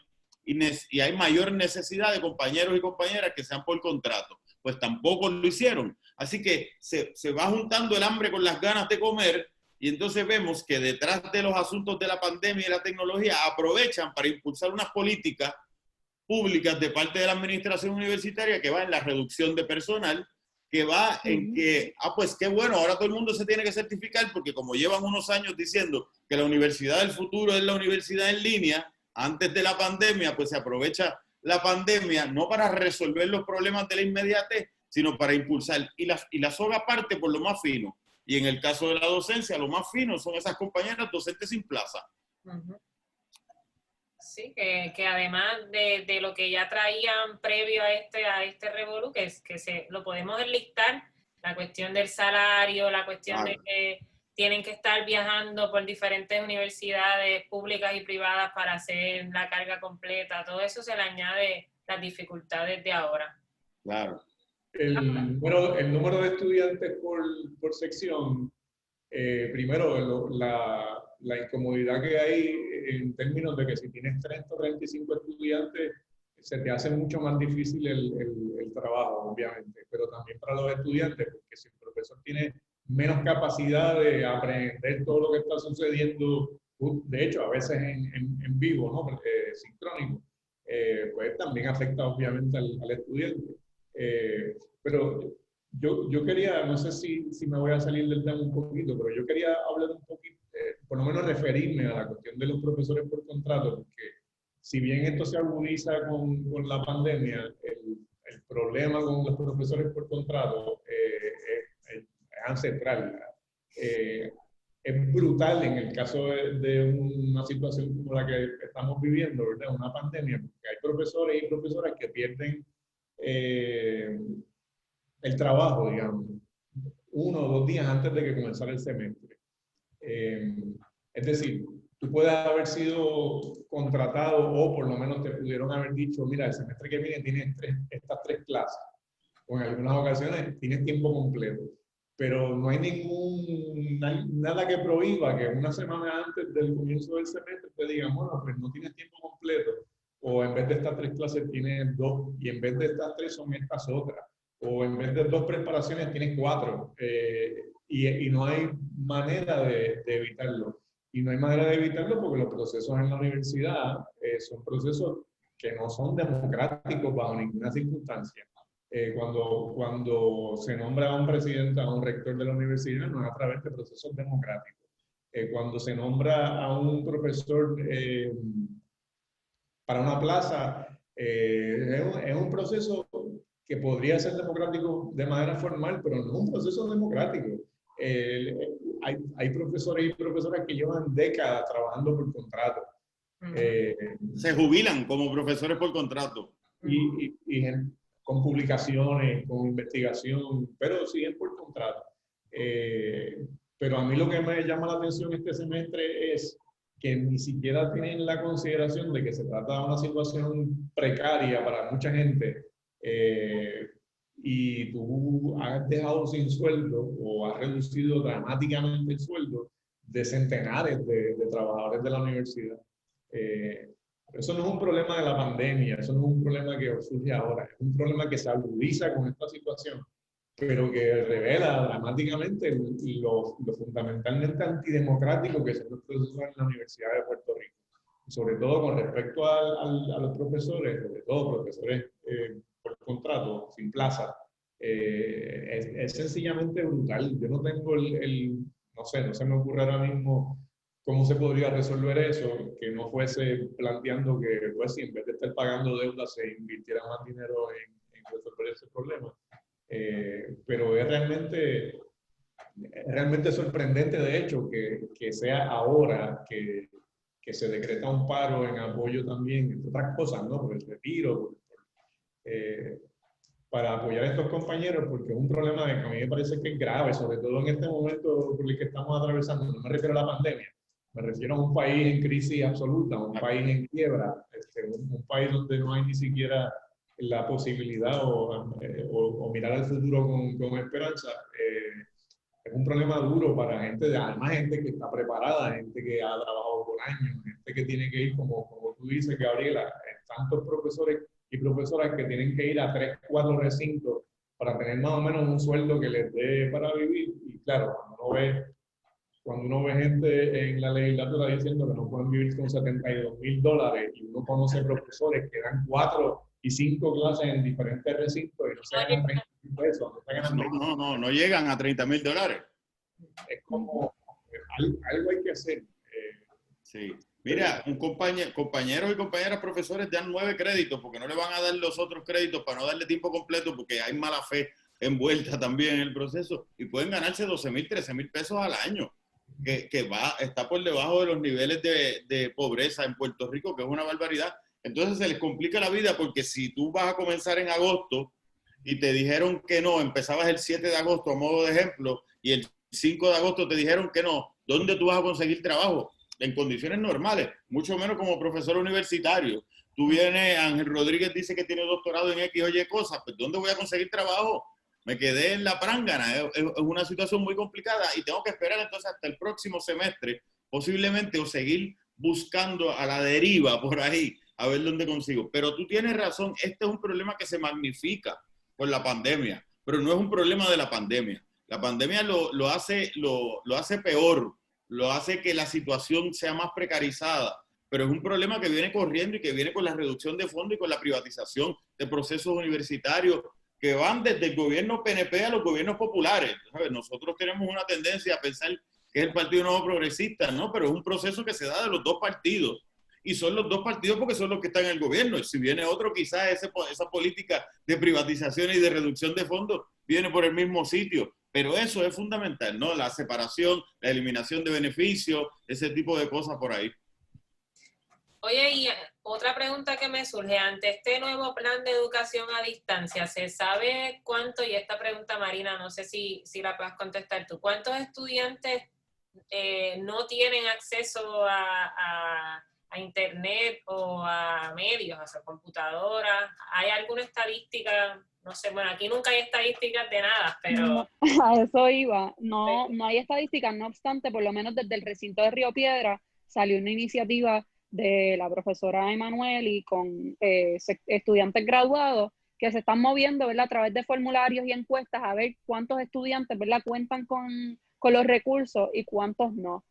y hay mayor necesidad de compañeros y compañeras que sean por contrato. Pues tampoco lo hicieron. Así que se va juntando el hambre con las ganas de comer y entonces vemos que detrás de los asuntos de la pandemia y la tecnología aprovechan para impulsar unas políticas públicas de parte de la administración universitaria que va en la reducción de personal, que va en que, pues qué bueno, ahora todo el mundo se tiene que certificar porque como llevan unos años diciendo que la universidad del futuro es la universidad en línea, antes de la pandemia, pues se aprovecha la pandemia no para resolver los problemas de la inmediatez, sino para impulsar. Y la soga parte por lo más fino. Y en el caso de la docencia, lo más fino son esas compañeras docentes sin plaza. Sí, que además de lo que ya traían previo a este revolú, que lo podemos enlistar, la cuestión del salario, la cuestión de que tienen que estar viajando por diferentes universidades públicas y privadas para hacer la carga completa, todo eso se le añade las dificultades de ahora. Claro. El número de estudiantes por sección, primero la incomodidad que hay en términos de que si tienes 30 o 35 estudiantes, se te hace mucho más difícil el trabajo, obviamente, pero también para los estudiantes, porque si el profesor tiene menos capacidad de aprender todo lo que está sucediendo, de hecho, a veces en vivo, ¿no? Porque sincrónico, pues también afecta obviamente al estudiante. Pero yo quería, no sé si me voy a salir del tema un poquito, pero yo quería hablar un poquito, por lo menos referirme a la cuestión de los profesores por contrato, porque si bien esto se agudiza con la pandemia, el problema con los profesores por contrato es ancestral. Es brutal en el caso de una situación como la que estamos viviendo, ¿verdad? Una pandemia, porque hay profesores y profesoras que pierden el trabajo, digamos, 1 o 2 días antes de que comenzara el semestre. Es decir, tú puedes haber sido contratado o por lo menos te pudieron haber dicho, mira, el semestre que viene tienes estas 3 clases, o en algunas ocasiones tienes tiempo completo, pero no hay nada que prohíba que una semana antes del comienzo del semestre te digan, bueno, pues no tienes tiempo completo, o en vez de estas 3 clases tienes 2, y en vez de estas 3 son estas otras, o en vez de 2 preparaciones tienes 4, y no hay manera de evitarlo. Y no hay manera de evitarlo porque los procesos en la universidad son procesos que no son democráticos bajo ninguna circunstancia. Cuando se nombra a un presidente, a un rector de la universidad, no es a través de procesos democráticos. Cuando se nombra a un profesor para una plaza, es un proceso que podría ser democrático de manera formal, pero no es un proceso democrático. Hay profesores y profesoras que llevan décadas trabajando por contrato. Se jubilan como profesores por contrato. Y con publicaciones, con investigación, pero siguen por contrato. Pero a mí lo que me llama la atención este semestre es que ni siquiera tienen la consideración de que se trata de una situación precaria para mucha gente y tú has dejado sin sueldo o has reducido dramáticamente el sueldo de centenares de trabajadores de la universidad. Eso no es un problema de la pandemia, eso no es un problema que surge ahora, es un problema que se agudiza con esta situación, pero que revela dramáticamente lo fundamentalmente antidemocrático que son los procesos en la Universidad de Puerto Rico. Sobre todo con respecto a los profesores, sobre todo profesores por contrato, sin plaza, es sencillamente brutal. Yo no tengo no sé, no se me ocurre ahora mismo cómo se podría resolver eso, que no fuese planteando que, pues, si en vez de estar pagando deudas se invirtiera más dinero en resolver ese problema. Pero es realmente sorprendente, de hecho, que sea ahora que se decreta un paro en apoyo también, entre otras cosas, ¿no? Por el retiro, para apoyar a estos compañeros, porque es un problema que a mí me parece que es grave, sobre todo en este momento por el que estamos atravesando. No me refiero a la pandemia, me refiero a un país en crisis absoluta, un país en quiebra, un país donde no hay ni siquiera la posibilidad o mirar al futuro con esperanza. Es un problema duro para gente, además gente que está preparada, gente que ha trabajado por años, gente que tiene que ir, como tú dices, Gabriela, tantos profesores y profesoras que tienen que ir a 3, 4 recintos para tener más o menos un sueldo que les dé para vivir. Y claro, cuando uno ve gente en la legislatura diciendo que no pueden vivir con $72,000 y uno conoce profesores que dan 4 y 5 clases en diferentes recintos y no se ganan 30,000 pesos, no llegan a $30,000. Es como algo hay que hacer. Sí. Mira, compañeros y compañeras profesores dan 9 créditos porque no le van a dar los otros créditos para no darle tiempo completo porque hay mala fe envuelta también en el proceso y pueden ganarse 12,000, 13,000 pesos al año, que está por debajo de los niveles de pobreza en Puerto Rico, que es una barbaridad. Entonces se les complica la vida porque si tú vas a comenzar en agosto y te dijeron que no, empezabas el 7 de agosto a modo de ejemplo y el 5 de agosto te dijeron que no, ¿dónde tú vas a conseguir trabajo? En condiciones normales, mucho menos como profesor universitario. Tú vienes, Ángel Rodríguez dice que tiene doctorado en X o Y cosas, pues ¿dónde voy a conseguir trabajo? Me quedé en la prángana, es una situación muy complicada y tengo que esperar entonces hasta el próximo semestre, posiblemente, o seguir buscando a la deriva por ahí, a ver dónde consigo. Pero tú tienes razón, este es un problema que se magnifica por la pandemia, pero no es un problema de la pandemia. La pandemia lo hace peor, lo hace que la situación sea más precarizada, pero es un problema que viene corriendo y que viene con la reducción de fondos y con la privatización de procesos universitarios que van desde el gobierno PNP a los gobiernos populares. ¿Sabes? Nosotros tenemos una tendencia a pensar que es el Partido Nuevo Progresista, ¿no? Pero es un proceso que se da de los dos partidos. Y son los dos partidos porque son los que están en el gobierno. Y si viene otro, quizás esa política de privatización y de reducción de fondos viene por el mismo sitio. Pero eso es fundamental, ¿no? La separación, la eliminación de beneficios, ese tipo de cosas por ahí. Oye, y otra pregunta que me surge, ante este nuevo plan de educación a distancia, ¿se sabe cuánto, y esta pregunta, Marina, no sé si la puedes contestar tú, cuántos estudiantes no tienen acceso a internet o a medios, a computadoras? ¿Hay alguna estadística? No sé, bueno, aquí nunca hay estadísticas de nada, pero... No, a eso iba. No hay estadísticas, no obstante, por lo menos desde el recinto de Río Piedra salió una iniciativa de la profesora Emanuel y con estudiantes graduados que se están moviendo, ¿verdad? A través de formularios y encuestas a ver cuántos estudiantes, ¿verdad? Cuentan con con los recursos y cuántos no.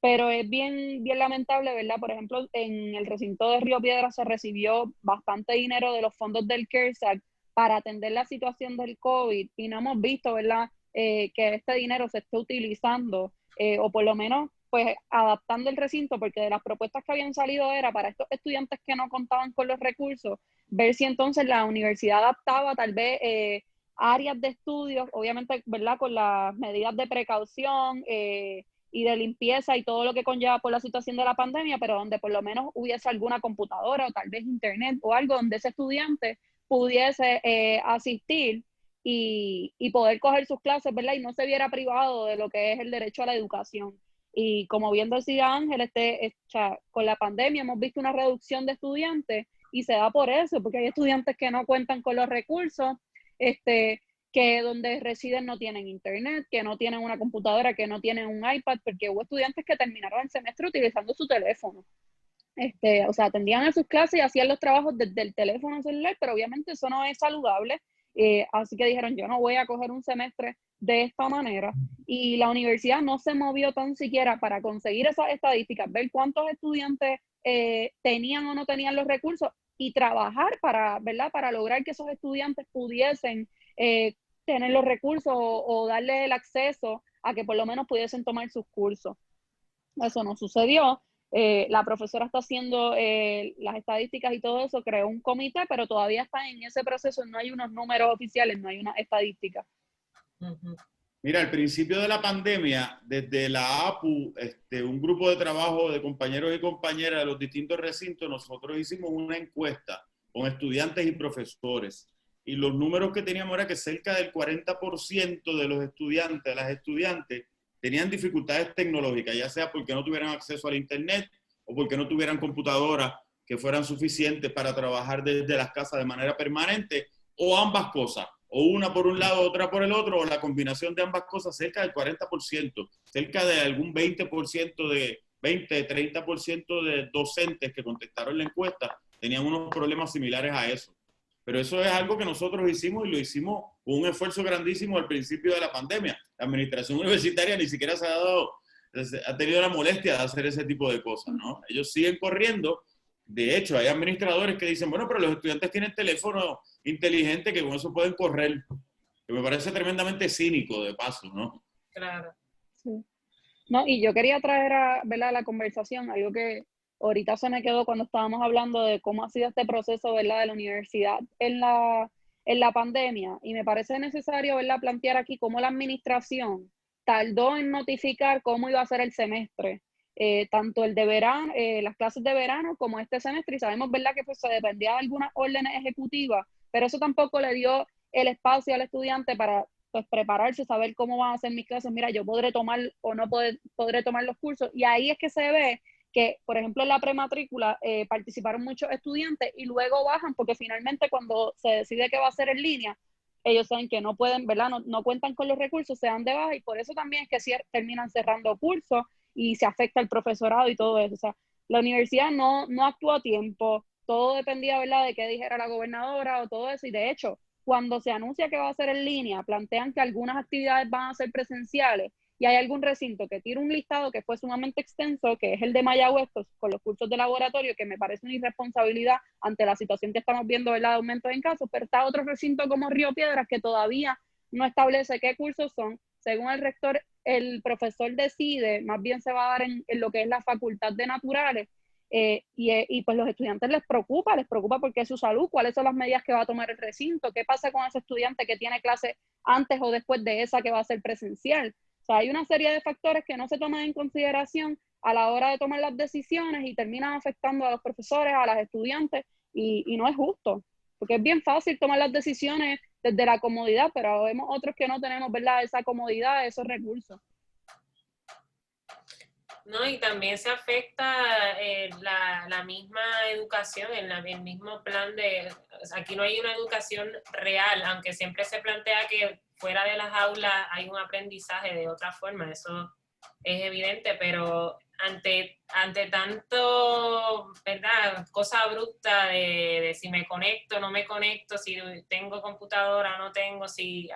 Pero es bien, bien lamentable, ¿verdad? Por ejemplo, en el recinto de Río Piedras se recibió bastante dinero de los fondos del CARES Act para atender la situación del COVID y no hemos visto, ¿verdad? Que este dinero se esté utilizando o por lo menos pues adaptando el recinto, porque de las propuestas que habían salido era para estos estudiantes que no contaban con los recursos, ver si entonces la universidad adaptaba tal vez áreas de estudios, obviamente, ¿verdad? Con las medidas de precaución y de limpieza y todo lo que conlleva por la situación de la pandemia, pero donde por lo menos hubiese alguna computadora o tal vez internet o algo donde ese estudiante pudiese asistir y poder coger sus clases, ¿verdad? Y no se viera privado de lo que es el derecho a la educación. Y como bien decía Ángel, con la pandemia hemos visto una reducción de estudiantes y se da por eso, porque hay estudiantes que no cuentan con los recursos, que donde residen no tienen internet, que no tienen una computadora, que no tienen un iPad, porque hubo estudiantes que terminaron el semestre utilizando su teléfono. O sea, atendían a sus clases y hacían los trabajos desde el teléfono celular, pero obviamente eso no es saludable. Así que dijeron, yo no voy a coger un semestre de esta manera. Y la universidad no se movió tan siquiera para conseguir esas estadísticas, ver cuántos estudiantes tenían o no tenían los recursos y trabajar para, ¿verdad? Para lograr que esos estudiantes pudiesen tener los recursos o darle el acceso a que por lo menos pudiesen tomar sus cursos. Eso no sucedió. La profesora está haciendo las estadísticas y todo eso, creó un comité, pero todavía está en ese proceso, no hay unos números oficiales, no hay una estadística. Mira, al principio de la pandemia, desde la APU, un grupo de trabajo de compañeros y compañeras de los distintos recintos, nosotros hicimos una encuesta con estudiantes y profesores. Y los números que teníamos era que cerca del 40% de los estudiantes, de las estudiantes, tenían dificultades tecnológicas, ya sea porque no tuvieran acceso al internet o porque no tuvieran computadoras que fueran suficientes para trabajar desde las casas de manera permanente, o ambas cosas, o una por un lado, otra por el otro, o la combinación de ambas cosas, cerca del 40%, cerca de algún 20% de 30% de docentes que contestaron la encuesta tenían unos problemas similares a eso. Pero eso es algo que nosotros hicimos y lo hicimos con un esfuerzo grandísimo al principio de la pandemia. La administración universitaria ni siquiera ha tenido la molestia de hacer ese tipo de cosas, ¿no? Ellos siguen corriendo. De hecho, hay administradores que dicen, bueno, pero los estudiantes tienen teléfono inteligente que con eso pueden correr. Que me parece tremendamente cínico, de paso, ¿no? Claro. Sí. No, y yo quería traer a la conversación algo que ahorita se me quedó cuando estábamos hablando de cómo ha sido este proceso, ¿verdad?, de la universidad en la pandemia. Y me parece necesario, ¿verdad?, plantear aquí cómo la administración tardó en notificar cómo iba a ser el semestre, tanto el de verano, las clases de verano como este semestre. Y sabemos, ¿verdad?, que pues se dependía de algunas órdenes ejecutivas, pero eso tampoco le dio el espacio al estudiante para pues prepararse, saber cómo van a ser mis clases. Mira, yo podré tomar o no podré tomar los cursos. Y ahí es que se ve que, por ejemplo, en la prematrícula participaron muchos estudiantes y luego bajan porque finalmente cuando se decide que va a ser en línea, ellos saben que no pueden, ¿verdad? No cuentan con los recursos, se dan de baja y por eso también es que terminan cerrando cursos y se afecta el profesorado y todo eso. O sea, la universidad no actuó a tiempo, todo dependía, ¿verdad?, de qué dijera la gobernadora o todo eso. Y de hecho, cuando se anuncia que va a ser en línea, plantean que algunas actividades van a ser presenciales y hay algún recinto que tira un listado que fue sumamente extenso, que es el de Mayagüez, con los cursos de laboratorio, que me parece una irresponsabilidad ante la situación que estamos viendo, ¿verdad?, de aumentos en casos, pero está otro recinto como Río Piedras que todavía no establece qué cursos son. Según el rector, el profesor decide, más bien se va a dar en lo que es la facultad de naturales, y pues los estudiantes les preocupa porque es su salud, cuáles son las medidas que va a tomar el recinto, qué pasa con ese estudiante que tiene clase antes o después de esa que va a ser presencial. O sea, hay una serie de factores que no se toman en consideración a la hora de tomar las decisiones y terminan afectando a los profesores, a los estudiantes, y no es justo, porque es bien fácil tomar las decisiones desde la comodidad, pero vemos otros que no tenemos, ¿verdad?, esa comodidad, esos recursos. No, y también se afecta la misma educación, el mismo plan de, o sea, aquí no hay una educación real, aunque siempre se plantea que fuera de las aulas hay un aprendizaje de otra forma, eso es evidente, pero ante tanto, ¿verdad?, cosa abrupta de si me conecto, no me conecto, si tengo computadora o no tengo, si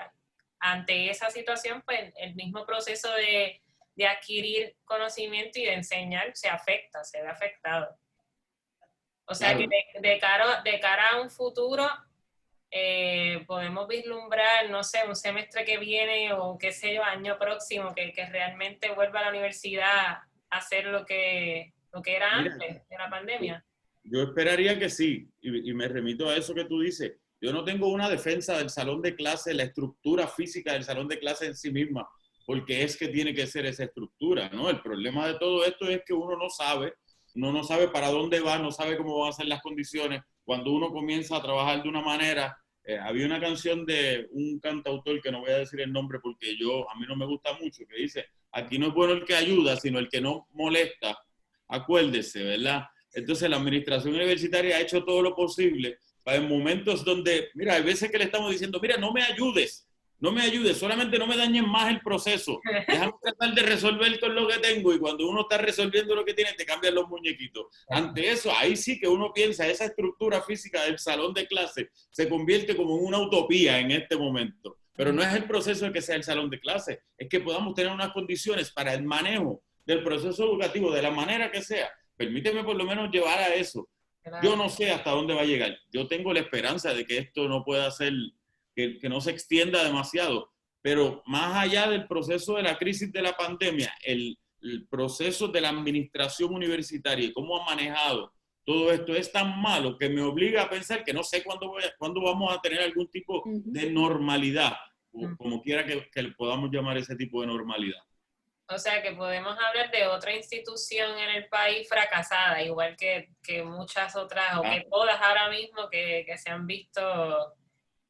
ante esa situación, pues el mismo proceso de adquirir conocimiento y de enseñar se ve afectado. O sea Claro. que de cara a un futuro, podemos vislumbrar, no sé, un semestre que viene o qué sé yo, año próximo, que realmente vuelva a la universidad a hacer lo que era Mira, antes de la pandemia. yo esperaría que sí, y me remito a eso que tú dices. Yo no tengo una defensa del salón de clase, la estructura física del salón de clase en sí misma, porque es que tiene que ser esa estructura, ¿no? El problema de todo esto es que uno no sabe para dónde va, no sabe cómo van a ser las condiciones. Cuando uno comienza a trabajar de una manera, había una canción de un cantautor que no voy a decir el nombre porque a mí no me gusta mucho, que dice, aquí no es bueno el que ayuda, sino el que no molesta. Acuérdese, ¿verdad? Entonces la administración universitaria ha hecho todo lo posible para en momentos donde, mira, hay veces que le estamos diciendo, mira, no me ayudes, solamente no me dañes más el proceso, déjame tratar de resolver con lo que tengo, y cuando uno está resolviendo lo que tiene, te cambian los muñequitos. Ante eso, ahí sí que uno piensa, esa estructura física del salón de clase se convierte como en una utopía en este momento. Pero no es el proceso de que sea el salón de clase, es que podamos tener unas condiciones para el manejo del proceso educativo, de la manera que sea. Permíteme por lo menos llevar a eso. Claro. Yo no sé hasta dónde va a llegar. Yo tengo la esperanza de que esto no pueda ser, que no se extienda demasiado, pero más allá del proceso de la crisis de la pandemia, el proceso de la administración universitaria y cómo ha manejado todo esto es tan malo que me obliga a pensar que no sé cuándo vamos a tener algún tipo de normalidad, como quiera que podamos llamar ese tipo de normalidad. O sea que podemos hablar de otra institución en el país fracasada, igual que muchas otras, o que todas ahora mismo que se han visto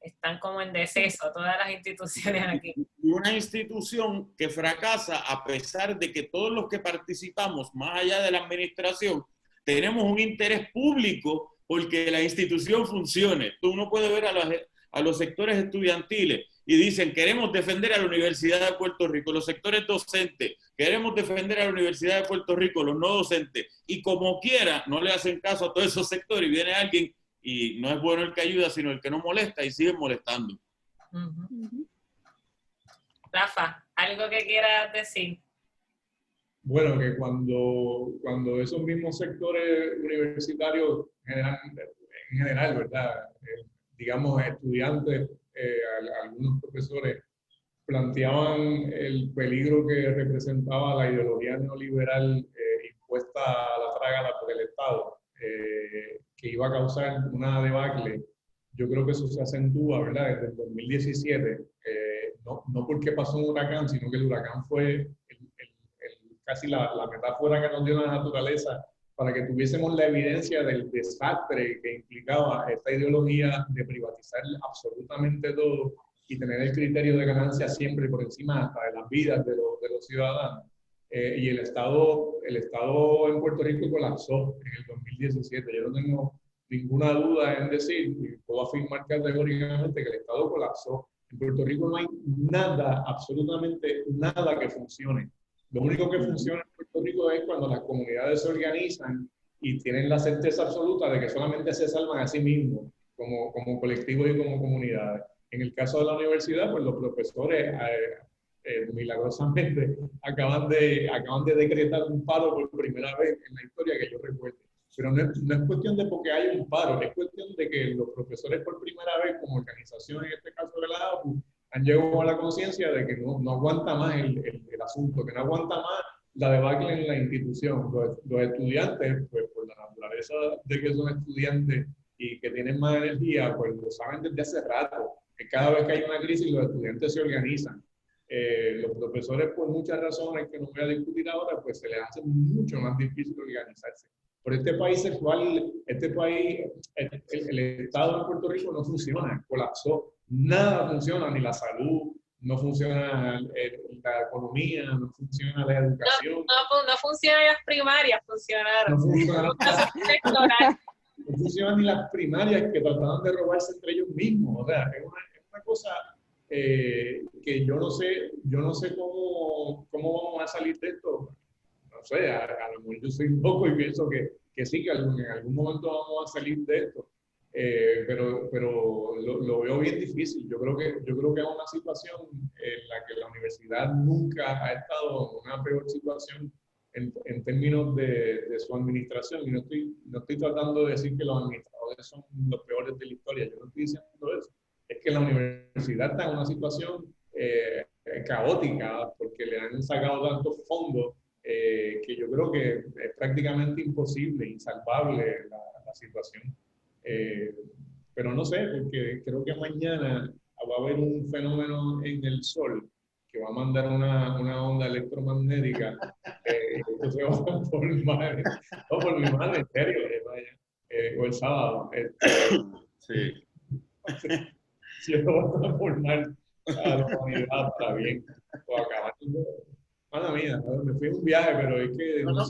están como en deceso, todas las instituciones aquí. Una institución que fracasa a pesar de que todos los que participamos, más allá de la administración, tenemos un interés público porque la institución funcione. Tú no puedes ver a los sectores estudiantiles y dicen, queremos defender a la Universidad de Puerto Rico, los sectores docentes, queremos defender a la Universidad de Puerto Rico, los no docentes, y como quiera, no le hacen caso a todos esos sectores y viene alguien y no es bueno el que ayuda, sino el que no molesta y siguen molestando. Rafa, ¿algo que quieras decir? Bueno, que cuando esos mismos sectores universitarios, en general, ¿verdad? Digamos, estudiantes, algunos profesores, planteaban el peligro que representaba la ideología neoliberal impuesta a la trágala por el Estado, que iba a causar una debacle. Yo creo que eso se acentúa, ¿verdad? Desde el 2017, no porque pasó un huracán, sino que el huracán fue casi la metáfora que nos dio la naturaleza para que tuviésemos la evidencia del desastre que implicaba esta ideología de privatizar absolutamente todo y tener el criterio de ganancia siempre por encima hasta de las vidas de los ciudadanos. Y el Estado en Puerto Rico colapsó en el 2017. Yo no tengo ninguna duda en decir, y puedo afirmar categóricamente que el Estado colapsó. En Puerto Rico no hay nada, absolutamente nada que funcione. Lo único que funciona en Puerto Rico es cuando las comunidades se organizan y tienen la certeza absoluta de que solamente se salvan a sí mismos como colectivos y como comunidades. En el caso de la universidad, pues los profesores milagrosamente acaban de decretar un paro por primera vez en la historia que yo recuerdo. Pero no es cuestión de porque hay un paro, es cuestión de que los profesores por primera vez, como organización, en este caso de la APU, han llegado a la conciencia de que no aguanta más el asunto, que no aguanta más la debacle en la institución. Los estudiantes, pues por la naturaleza de que son estudiantes y que tienen más energía, pues lo saben desde hace rato. Que cada vez que hay una crisis, los estudiantes se organizan. Los profesores, por muchas razones que no voy a discutir ahora, pues se les hace mucho más difícil organizarse. Por este país sexual, el Estado de Puerto Rico no funciona, colapsó. Nada funciona, ni la salud, no funciona la economía, no funciona la educación. No funcionan las primarias, funcionaron. No funcionan ni las primarias que trataban de robarse entre ellos mismos. O sea, es una cosa que yo no sé cómo vamos a salir de esto. No sé, a lo mejor yo soy un poco y pienso que sí, que en algún momento vamos a salir de esto. pero lo veo bien difícil. Yo creo que es una situación en la que la universidad nunca ha estado en una peor situación en términos de su administración. Y no estoy tratando de decir que los administradores son los peores de la historia. Yo no estoy diciendo eso. Es que la universidad está en una situación caótica porque le han sacado tantos fondos que yo creo que es prácticamente imposible, insalvable la situación. Pero no sé, porque creo que mañana va a haber un fenómeno en el Sol que va a mandar una onda electromagnética. Esto se va a formar, no, por mi madre, en serio, o el sábado. Sí. Si esto va a transformar a la humanidad para bien, o acabar. Mala mía, ¿no? Me fui en un viaje, pero es que... No,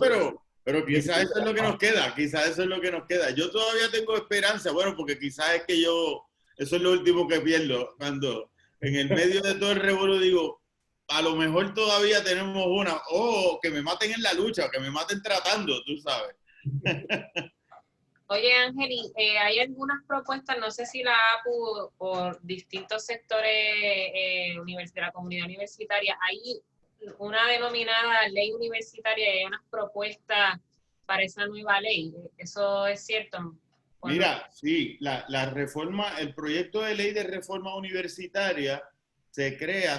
pero quizás eso es lo que nos queda, quizás eso es lo que nos queda. Yo todavía tengo esperanza, bueno, porque quizás es que eso es lo último que pierdo, cuando en el medio de todo el revuelo digo, a lo mejor todavía tenemos una, o que me maten en la lucha, o que me maten tratando, tú sabes. Oye, Ángel, hay algunas propuestas, no sé si la APU o distintos sectores de la comunidad universitaria, hay una denominada ley universitaria y hay unas propuestas para esa nueva ley. ¿Eso es cierto? Mira, sí, la reforma, el proyecto de ley de reforma universitaria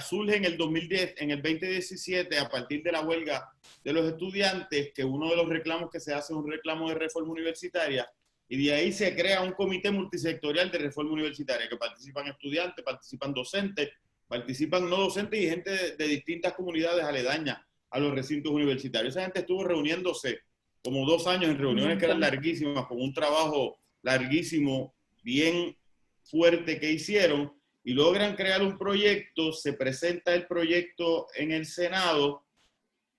surge en el 2010, en el 2017, a partir de la huelga de los estudiantes, que uno de los reclamos que se hace es un reclamo de reforma universitaria, y de ahí se crea un comité multisectorial de reforma universitaria, que participan estudiantes, participan docentes, participan no docentes y gente de distintas comunidades aledañas a los recintos universitarios. Esa gente estuvo reuniéndose como 2 años en reuniones que eran larguísimas, con un trabajo larguísimo, bien fuerte que hicieron, y logran crear un proyecto, se presenta el proyecto en el Senado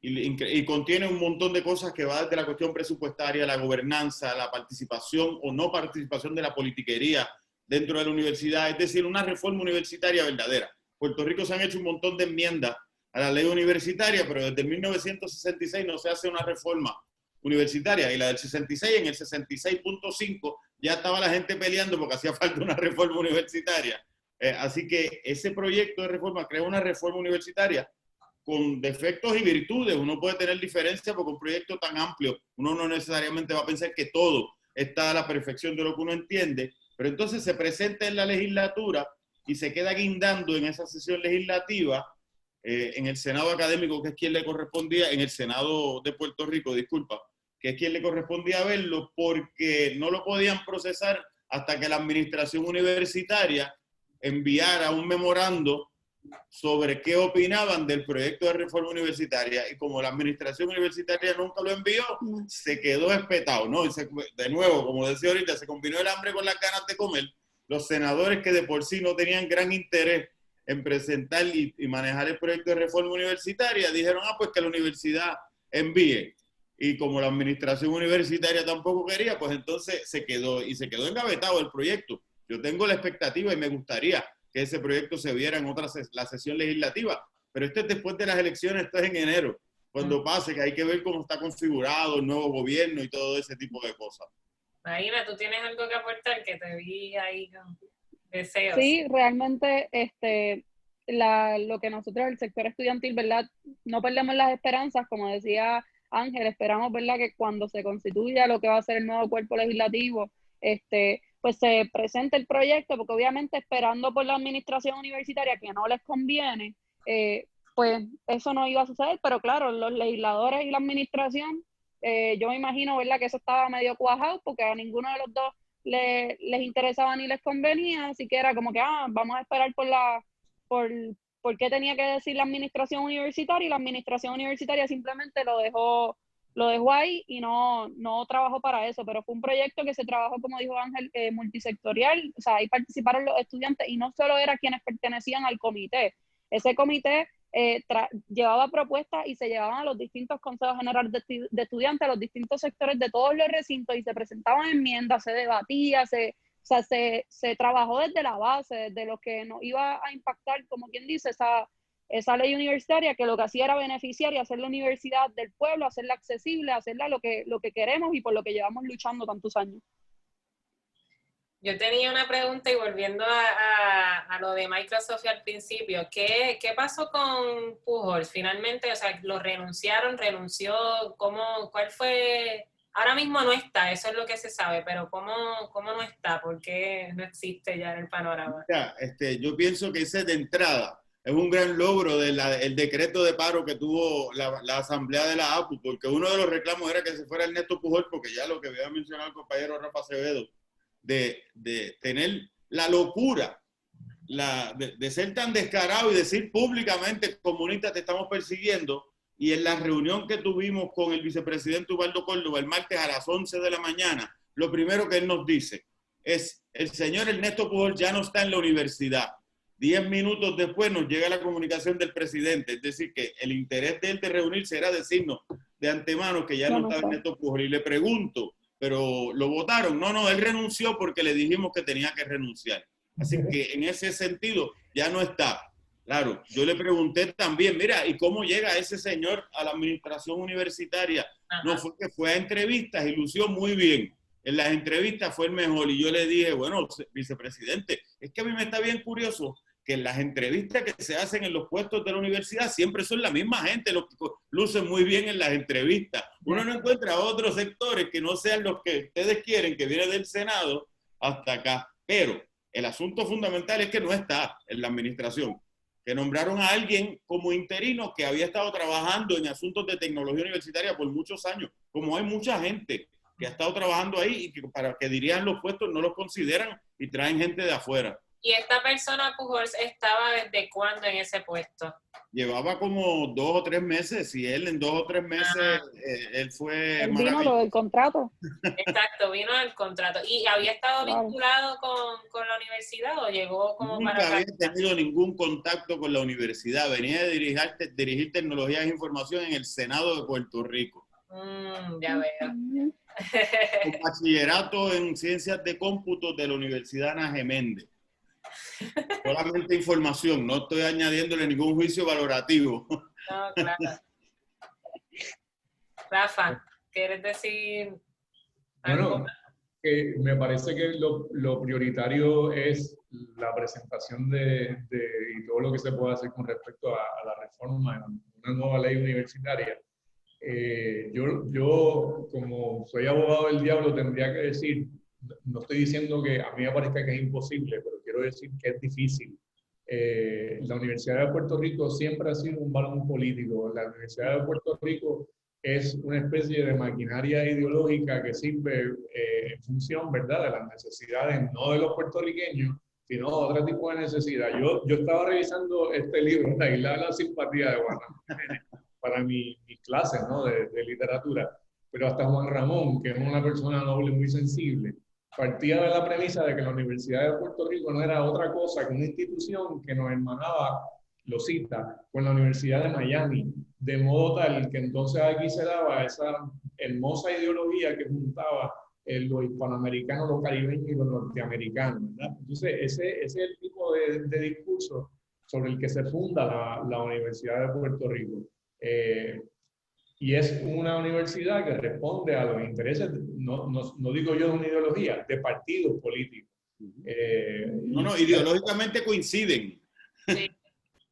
y contiene un montón de cosas que va desde la cuestión presupuestaria, la gobernanza, la participación o no participación de la politiquería dentro de la universidad, es decir, una reforma universitaria verdadera. Puerto Rico se han hecho un montón de enmiendas a la ley universitaria, pero desde 1966 no se hace una reforma universitaria, y la del 66, en el 66.5 ya estaba la gente peleando porque hacía falta una reforma universitaria. Así que ese proyecto de reforma crea una reforma universitaria con defectos y virtudes. Uno puede tener diferencias porque un proyecto tan amplio, uno no necesariamente va a pensar que todo está a la perfección de lo que uno entiende, pero entonces se presenta en la legislatura y se queda guindando en esa sesión legislativa, en el Senado académico, que es quien le correspondía, en el Senado de Puerto Rico, disculpa, que es quien le correspondía verlo, porque no lo podían procesar hasta que la administración universitaria enviara un memorando sobre qué opinaban del proyecto de reforma universitaria, y como la administración universitaria nunca lo envió, se quedó espetado, ¿no? Y de nuevo, como decía ahorita, se combinó el hambre con las ganas de comer. Los senadores, que de por sí no tenían gran interés en presentar y manejar el proyecto de reforma universitaria, dijeron, pues que la universidad envíe. Y como la administración universitaria tampoco quería, pues entonces se quedó engavetado el proyecto. Yo tengo la expectativa y me gustaría que ese proyecto se viera en la sesión legislativa, pero esto es después de las elecciones, esto es en enero, cuando pase, que hay que ver cómo está configurado el nuevo gobierno y todo ese tipo de cosas. Marina, ¿tú tienes algo que aportar? Que te vi ahí con deseos. Sí, realmente lo que nosotros, el sector estudiantil, ¿verdad? No perdemos las esperanzas, como decía Ángel, esperamos, ¿verdad?, que cuando se constituya lo que va a ser el nuevo cuerpo legislativo, pues se presente el proyecto, porque obviamente esperando por la administración universitaria, que no les conviene, pues eso no iba a suceder, pero claro, los legisladores y la administración, yo me imagino, ¿verdad?, que eso estaba medio cuajado, porque a ninguno de los dos les interesaba ni les convenía, así que era como que, vamos a esperar por qué tenía que decir la administración universitaria, y la administración universitaria simplemente lo dejó ahí y no trabajó para eso, pero fue un proyecto que se trabajó, como dijo Ángel, multisectorial. O sea, ahí participaron los estudiantes y no solo era quienes pertenecían al comité. Ese comité llevaba propuestas y se llevaban a los distintos consejos generales de estudiantes, a los distintos sectores de todos los recintos, y se presentaban enmiendas, se debatía, se trabajó desde la base, desde lo que nos iba a impactar, como quien dice, esa ley universitaria, que lo que hacía era beneficiar y hacer la universidad del pueblo, hacerla accesible, hacerla lo que queremos y por lo que llevamos luchando tantos años. Yo tenía una pregunta y volviendo a lo de Microsoft al principio, ¿qué pasó con Pujols? Finalmente, o sea, ¿lo renunció? ¿Cuál fue? Ahora mismo no está, eso es lo que se sabe, pero ¿cómo no está? ¿Por qué no existe ya en el panorama? Ya, yo pienso que ese de entrada es un gran logro del decreto de paro que tuvo la asamblea de la APU, porque uno de los reclamos era que se fuera Ernesto Pujol, porque ya lo que había mencionado el compañero Rafa Acevedo, de tener la locura de ser tan descarado y decir públicamente, comunistas, te estamos persiguiendo. Y en la reunión que tuvimos con el vicepresidente Ubaldo Córdoba el martes a las 11 de la mañana, lo primero que él nos dice es: el señor Ernesto Pujol ya no está en la universidad. 10 minutos después nos llega la comunicación del presidente, es decir, que el interés de él de reunirse era decirnos de antemano que ya no estaba Ernesto Pujol. Y le pregunto, ¿pero lo votaron? No, él renunció porque le dijimos que tenía que renunciar. Así que en ese sentido ya no está. Claro, yo le pregunté también, mira, ¿y cómo llega ese señor a la administración universitaria? Ajá. No, fue que fue a entrevistas y lució muy bien. En las entrevistas fue el mejor. Y yo le dije, bueno, vicepresidente, es que a mí me está bien curioso que en las entrevistas que se hacen en los puestos de la universidad siempre son la misma gente los que lucen muy bien en las entrevistas. Uno no encuentra otros sectores que no sean los que ustedes quieren, que viene del Senado hasta acá. Pero el asunto fundamental es que no está en la administración, que nombraron a alguien como interino que había estado trabajando en asuntos de tecnología universitaria por muchos años, como hay mucha gente que ha estado trabajando ahí y que para que dirijan los puestos no los consideran y traen gente de afuera. ¿Y esta persona, Pujols, estaba desde cuándo en ese puesto? Llevaba como 2 o 3 meses y él en 2 o 3 meses, él fue él vino lo del contrato. Exacto, vino al contrato. ¿Y había estado vinculado con la universidad o llegó como Nunca para había tenido ningún contacto con la universidad. Venía de dirigir tecnologías de información en el Senado de Puerto Rico. Ya veo. Un bachillerato en ciencias de cómputo de la Universidad Ana Geméndez. Solamente información, no estoy añadiéndole ningún juicio valorativo. No, claro. Rafa, ¿quieres decir algo? Bueno, me parece que lo prioritario es la presentación y todo lo que se puede hacer con respecto a la reforma en una nueva ley universitaria. Yo, como soy abogado del diablo, tendría que decir, no estoy diciendo que a mí me parezca que es imposible, pero quiero decir que es difícil. La Universidad de Puerto Rico siempre ha sido un balón político. La Universidad de Puerto Rico es una especie de maquinaria ideológica que sirve en función, ¿verdad?, de las necesidades no de los puertorriqueños, sino de otro tipo de necesidad. Yo estaba revisando este libro, La Isla de la Simpatía de Juan Ramón, para mis clases, ¿no?, de literatura, pero hasta Juan Ramón, que es una persona noble muy sensible, partía de la premisa de que la Universidad de Puerto Rico no era otra cosa que una institución que nos hermanaba, lo cita, con la Universidad de Miami, de modo tal que entonces aquí se daba esa hermosa ideología que juntaba lo hispanoamericano, lo caribeño y lo norteamericano, ¿verdad? Entonces ese es el tipo de discurso sobre el que se funda la Universidad de Puerto Rico. Y es una universidad que responde a los intereses, no digo yo de una ideología, de partidos políticos. Ideológicamente coinciden. Sí.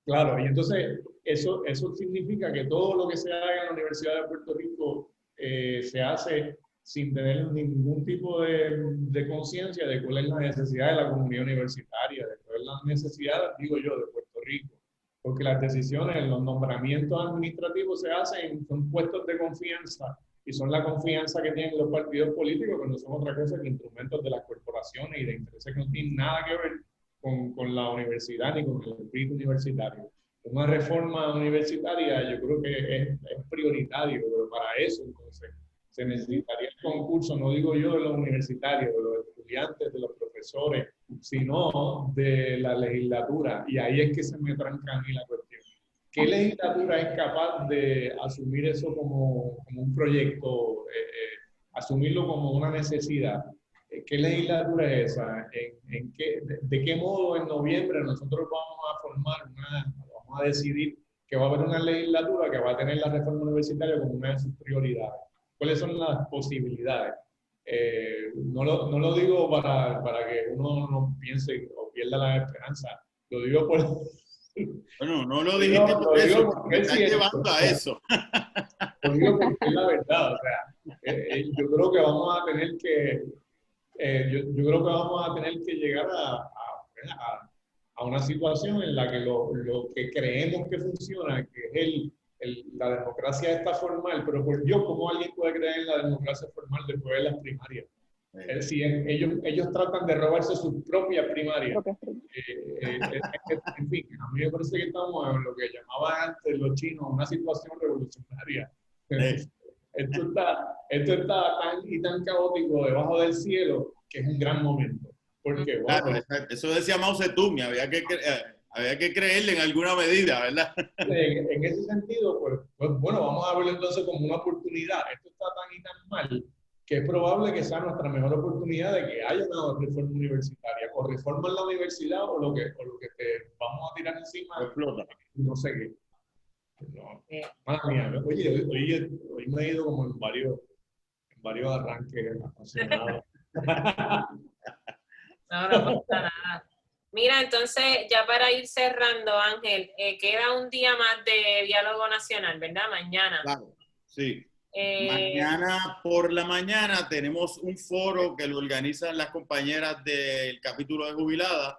Claro, y entonces eso significa que todo lo que se haga en la Universidad de Puerto Rico se hace sin tener ningún tipo de conciencia de cuál es la necesidad de la comunidad universitaria, de cuál es la necesidad, digo yo, de Puerto Rico. Porque las decisiones, los nombramientos administrativos se hacen, son puestos de confianza y son la confianza que tienen los partidos políticos, que no son otra cosa que instrumentos de las corporaciones y de intereses que no tienen nada que ver con la universidad ni con el espíritu universitario. Una reforma universitaria yo creo que es prioritario, pero para eso entonces se necesitaría el concurso, no digo yo de los universitarios, de los estudiantes, de los profesores, sino de la legislatura. Y ahí es que se me tranca a mí la cuestión. ¿Qué legislatura es capaz de asumir eso como un proyecto, asumirlo como una necesidad? ¿Qué legislatura es esa? ¿De qué modo en noviembre nosotros vamos a decidir que va a haber una legislatura que va a tener la reforma universitaria como una de sus prioridades? ¿Cuáles son las posibilidades? No lo digo para que uno no piense o pierda la esperanza, lo digo por... Bueno, no lo dijiste por lo eso, digo porque porque me es estás cierto, llevando a eso. lo digo porque es la verdad, o sea, yo creo que vamos a tener que, yo creo que vamos a tener que llegar a una situación en la que lo que creemos que funciona, que es la democracia esta formal, pero por Dios, ¿cómo alguien puede creer en la democracia formal después de las primarias? Es decir, ellos tratan de robarse sus propias primarias. En fin, a mí me parece que estamos en lo que llamaban antes los chinos una situación revolucionaria. Esto está tan y tan caótico debajo del cielo que es un gran momento. Porque, bueno, Claro, eso decía Mao Zedong, había que creerle en alguna medida, ¿verdad? en ese sentido, pues bueno, vamos a verlo entonces como una oportunidad. Esto está tan y tan mal que es probable que sea nuestra mejor oportunidad de que haya una reforma universitaria, o reforma en la universidad, o lo que te vamos a tirar encima, Explota. no sé qué. No, madre mía, hoy me he ido como en varios arranques apasionados. No, no pasa nada. Mira, entonces, ya para ir cerrando, Ángel, queda un día más de diálogo nacional, ¿verdad? Mañana. Claro, sí. Mañana por la mañana tenemos un foro que lo organizan las compañeras del capítulo de jubiladas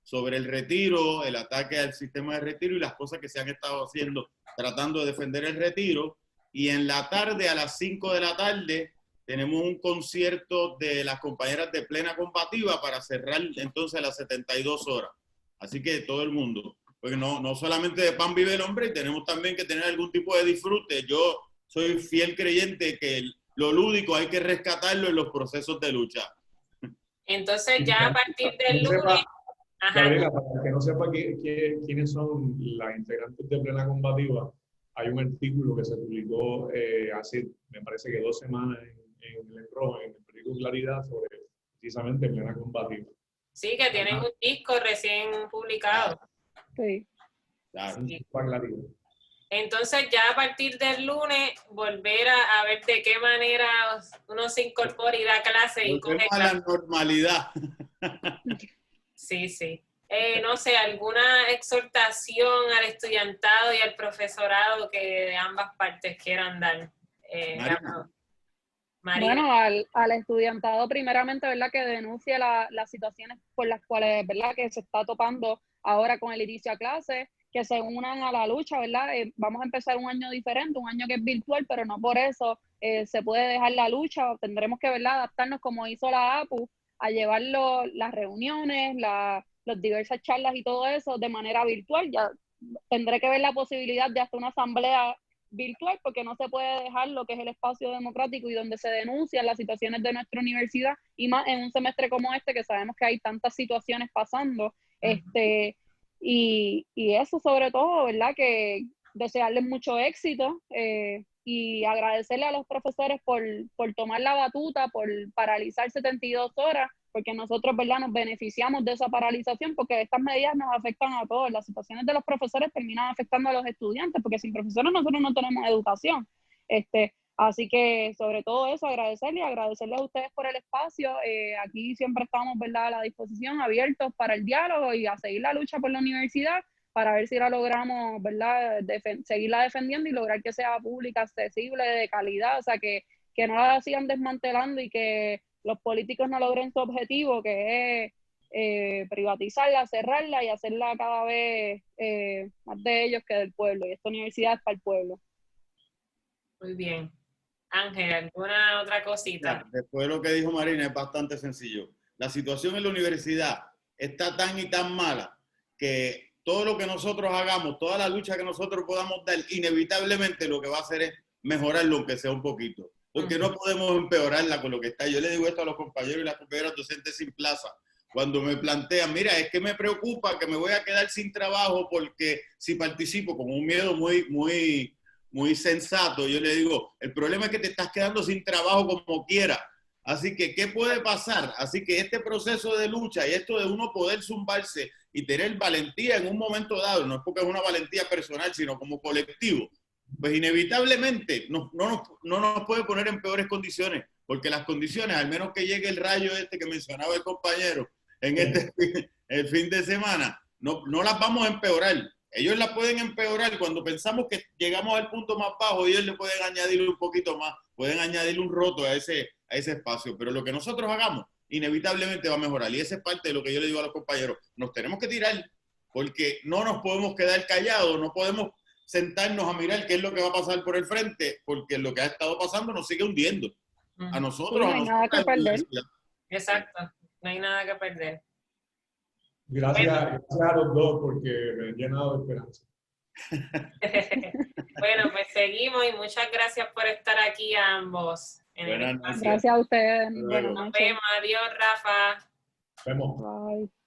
sobre el retiro, el ataque al sistema de retiro y las cosas que se han estado haciendo tratando de defender el retiro. Y en la tarde, a las 5 de la tarde, tenemos un concierto de las compañeras de Plena Combativa para cerrar entonces las 72 horas. Así que todo el mundo, porque no solamente de pan vive el hombre, y tenemos también que tener algún tipo de disfrute. Yo soy fiel creyente que lo lúdico hay que rescatarlo en los procesos de lucha. Entonces ya a partir del lunes... Gabriela, para el que no sepa quiénes son las integrantes de Plena Combativa, hay un artículo que se publicó hace, me parece que 2 semanas en el Rojo, en el periódico Claridad, sobre precisamente Plena Combativa. Sí, que tienen un disco recién publicado. Sí. Claro. Sí. Claridad. Entonces ya a partir del lunes volver a ver de qué manera uno se incorpora y da clase y coge Volvemos a la normalidad. Sí, sí. No sé, alguna exhortación al estudiantado y al profesorado que de ambas partes quieran dar. Marina. Bueno, al estudiantado primeramente, ¿verdad? Que denuncie las situaciones por las cuales, ¿verdad? Que se está topando ahora con el inicio a clase, que se unan a la lucha, ¿verdad? Vamos a empezar un año diferente, un año que es virtual, pero no por eso se puede dejar la lucha. Tendremos que, ¿verdad? Adaptarnos como hizo la APU, a llevar las reuniones, las diversas charlas y todo eso de manera virtual. Ya tendré que ver la posibilidad de hasta una asamblea virtual, porque no se puede dejar lo que es el espacio democrático y donde se denuncian las situaciones de nuestra universidad, y más en un semestre como este, que sabemos que hay tantas situaciones pasando. Y eso sobre todo, ¿verdad? Que desearles mucho éxito y agradecerle a los profesores por tomar la batuta, por paralizar 72 horas, porque nosotros, ¿verdad?, nos beneficiamos de esa paralización, porque estas medidas nos afectan a todos. Las situaciones de los profesores terminan afectando a los estudiantes, porque sin profesores nosotros no tenemos educación. Así que sobre todo eso, agradecerles a ustedes por el espacio. Aquí siempre estamos, ¿verdad?, a la disposición, abiertos para el diálogo y a seguir la lucha por la universidad, para ver si la logramos, ¿verdad?, seguirla defendiendo y lograr que sea pública, accesible, de calidad, o sea, que no la sigan desmantelando y que los políticos no logren su objetivo, que es privatizarla, cerrarla y hacerla cada vez más de ellos que del pueblo. Y esta universidad es para el pueblo. Muy bien. Ángel, ¿alguna otra cosita? Después de lo que dijo Marina, es bastante sencillo. La situación en la universidad está tan y tan mala que todo lo que nosotros hagamos, toda la lucha que nosotros podamos dar, inevitablemente lo que va a hacer es mejorar lo que sea un poquito. Porque no podemos empeorarla con lo que está. Yo le digo esto a los compañeros y las compañeras docentes sin plaza. Cuando me plantean, mira, es que me preocupa que me voy a quedar sin trabajo porque si participo, con un miedo muy sensato, yo le digo, el problema es que te estás quedando sin trabajo como quiera. Así que, ¿qué puede pasar? Así que este proceso de lucha y esto de uno poder zumbarse y tener valentía en un momento dado, no es porque es una valentía personal, sino como colectivo, pues inevitablemente no nos puede poner en peores condiciones, porque las condiciones, al menos que llegue el rayo este que mencionaba el compañero en el fin de semana, no las vamos a empeorar. Ellos la pueden empeorar cuando pensamos que llegamos al punto más bajo, ellos le pueden añadirle un poquito más, pueden añadirle un roto a ese espacio, pero lo que nosotros hagamos inevitablemente va a mejorar, y esa es parte de lo que yo le digo a los compañeros, nos tenemos que tirar, porque no nos podemos quedar callados, no podemos sentarnos a mirar qué es lo que va a pasar por el frente, porque lo que ha estado pasando nos sigue hundiendo, a nosotros, sí, no hay nada que perder. Exacto, no hay nada que perder. Gracias a los dos porque me han llenado de esperanza. Bueno, pues seguimos y muchas gracias por estar aquí a ambos. Buenas noches. Gracias a ustedes. Buenas Nos noches. vemos. Adiós, Rafa. Vemos. Bye.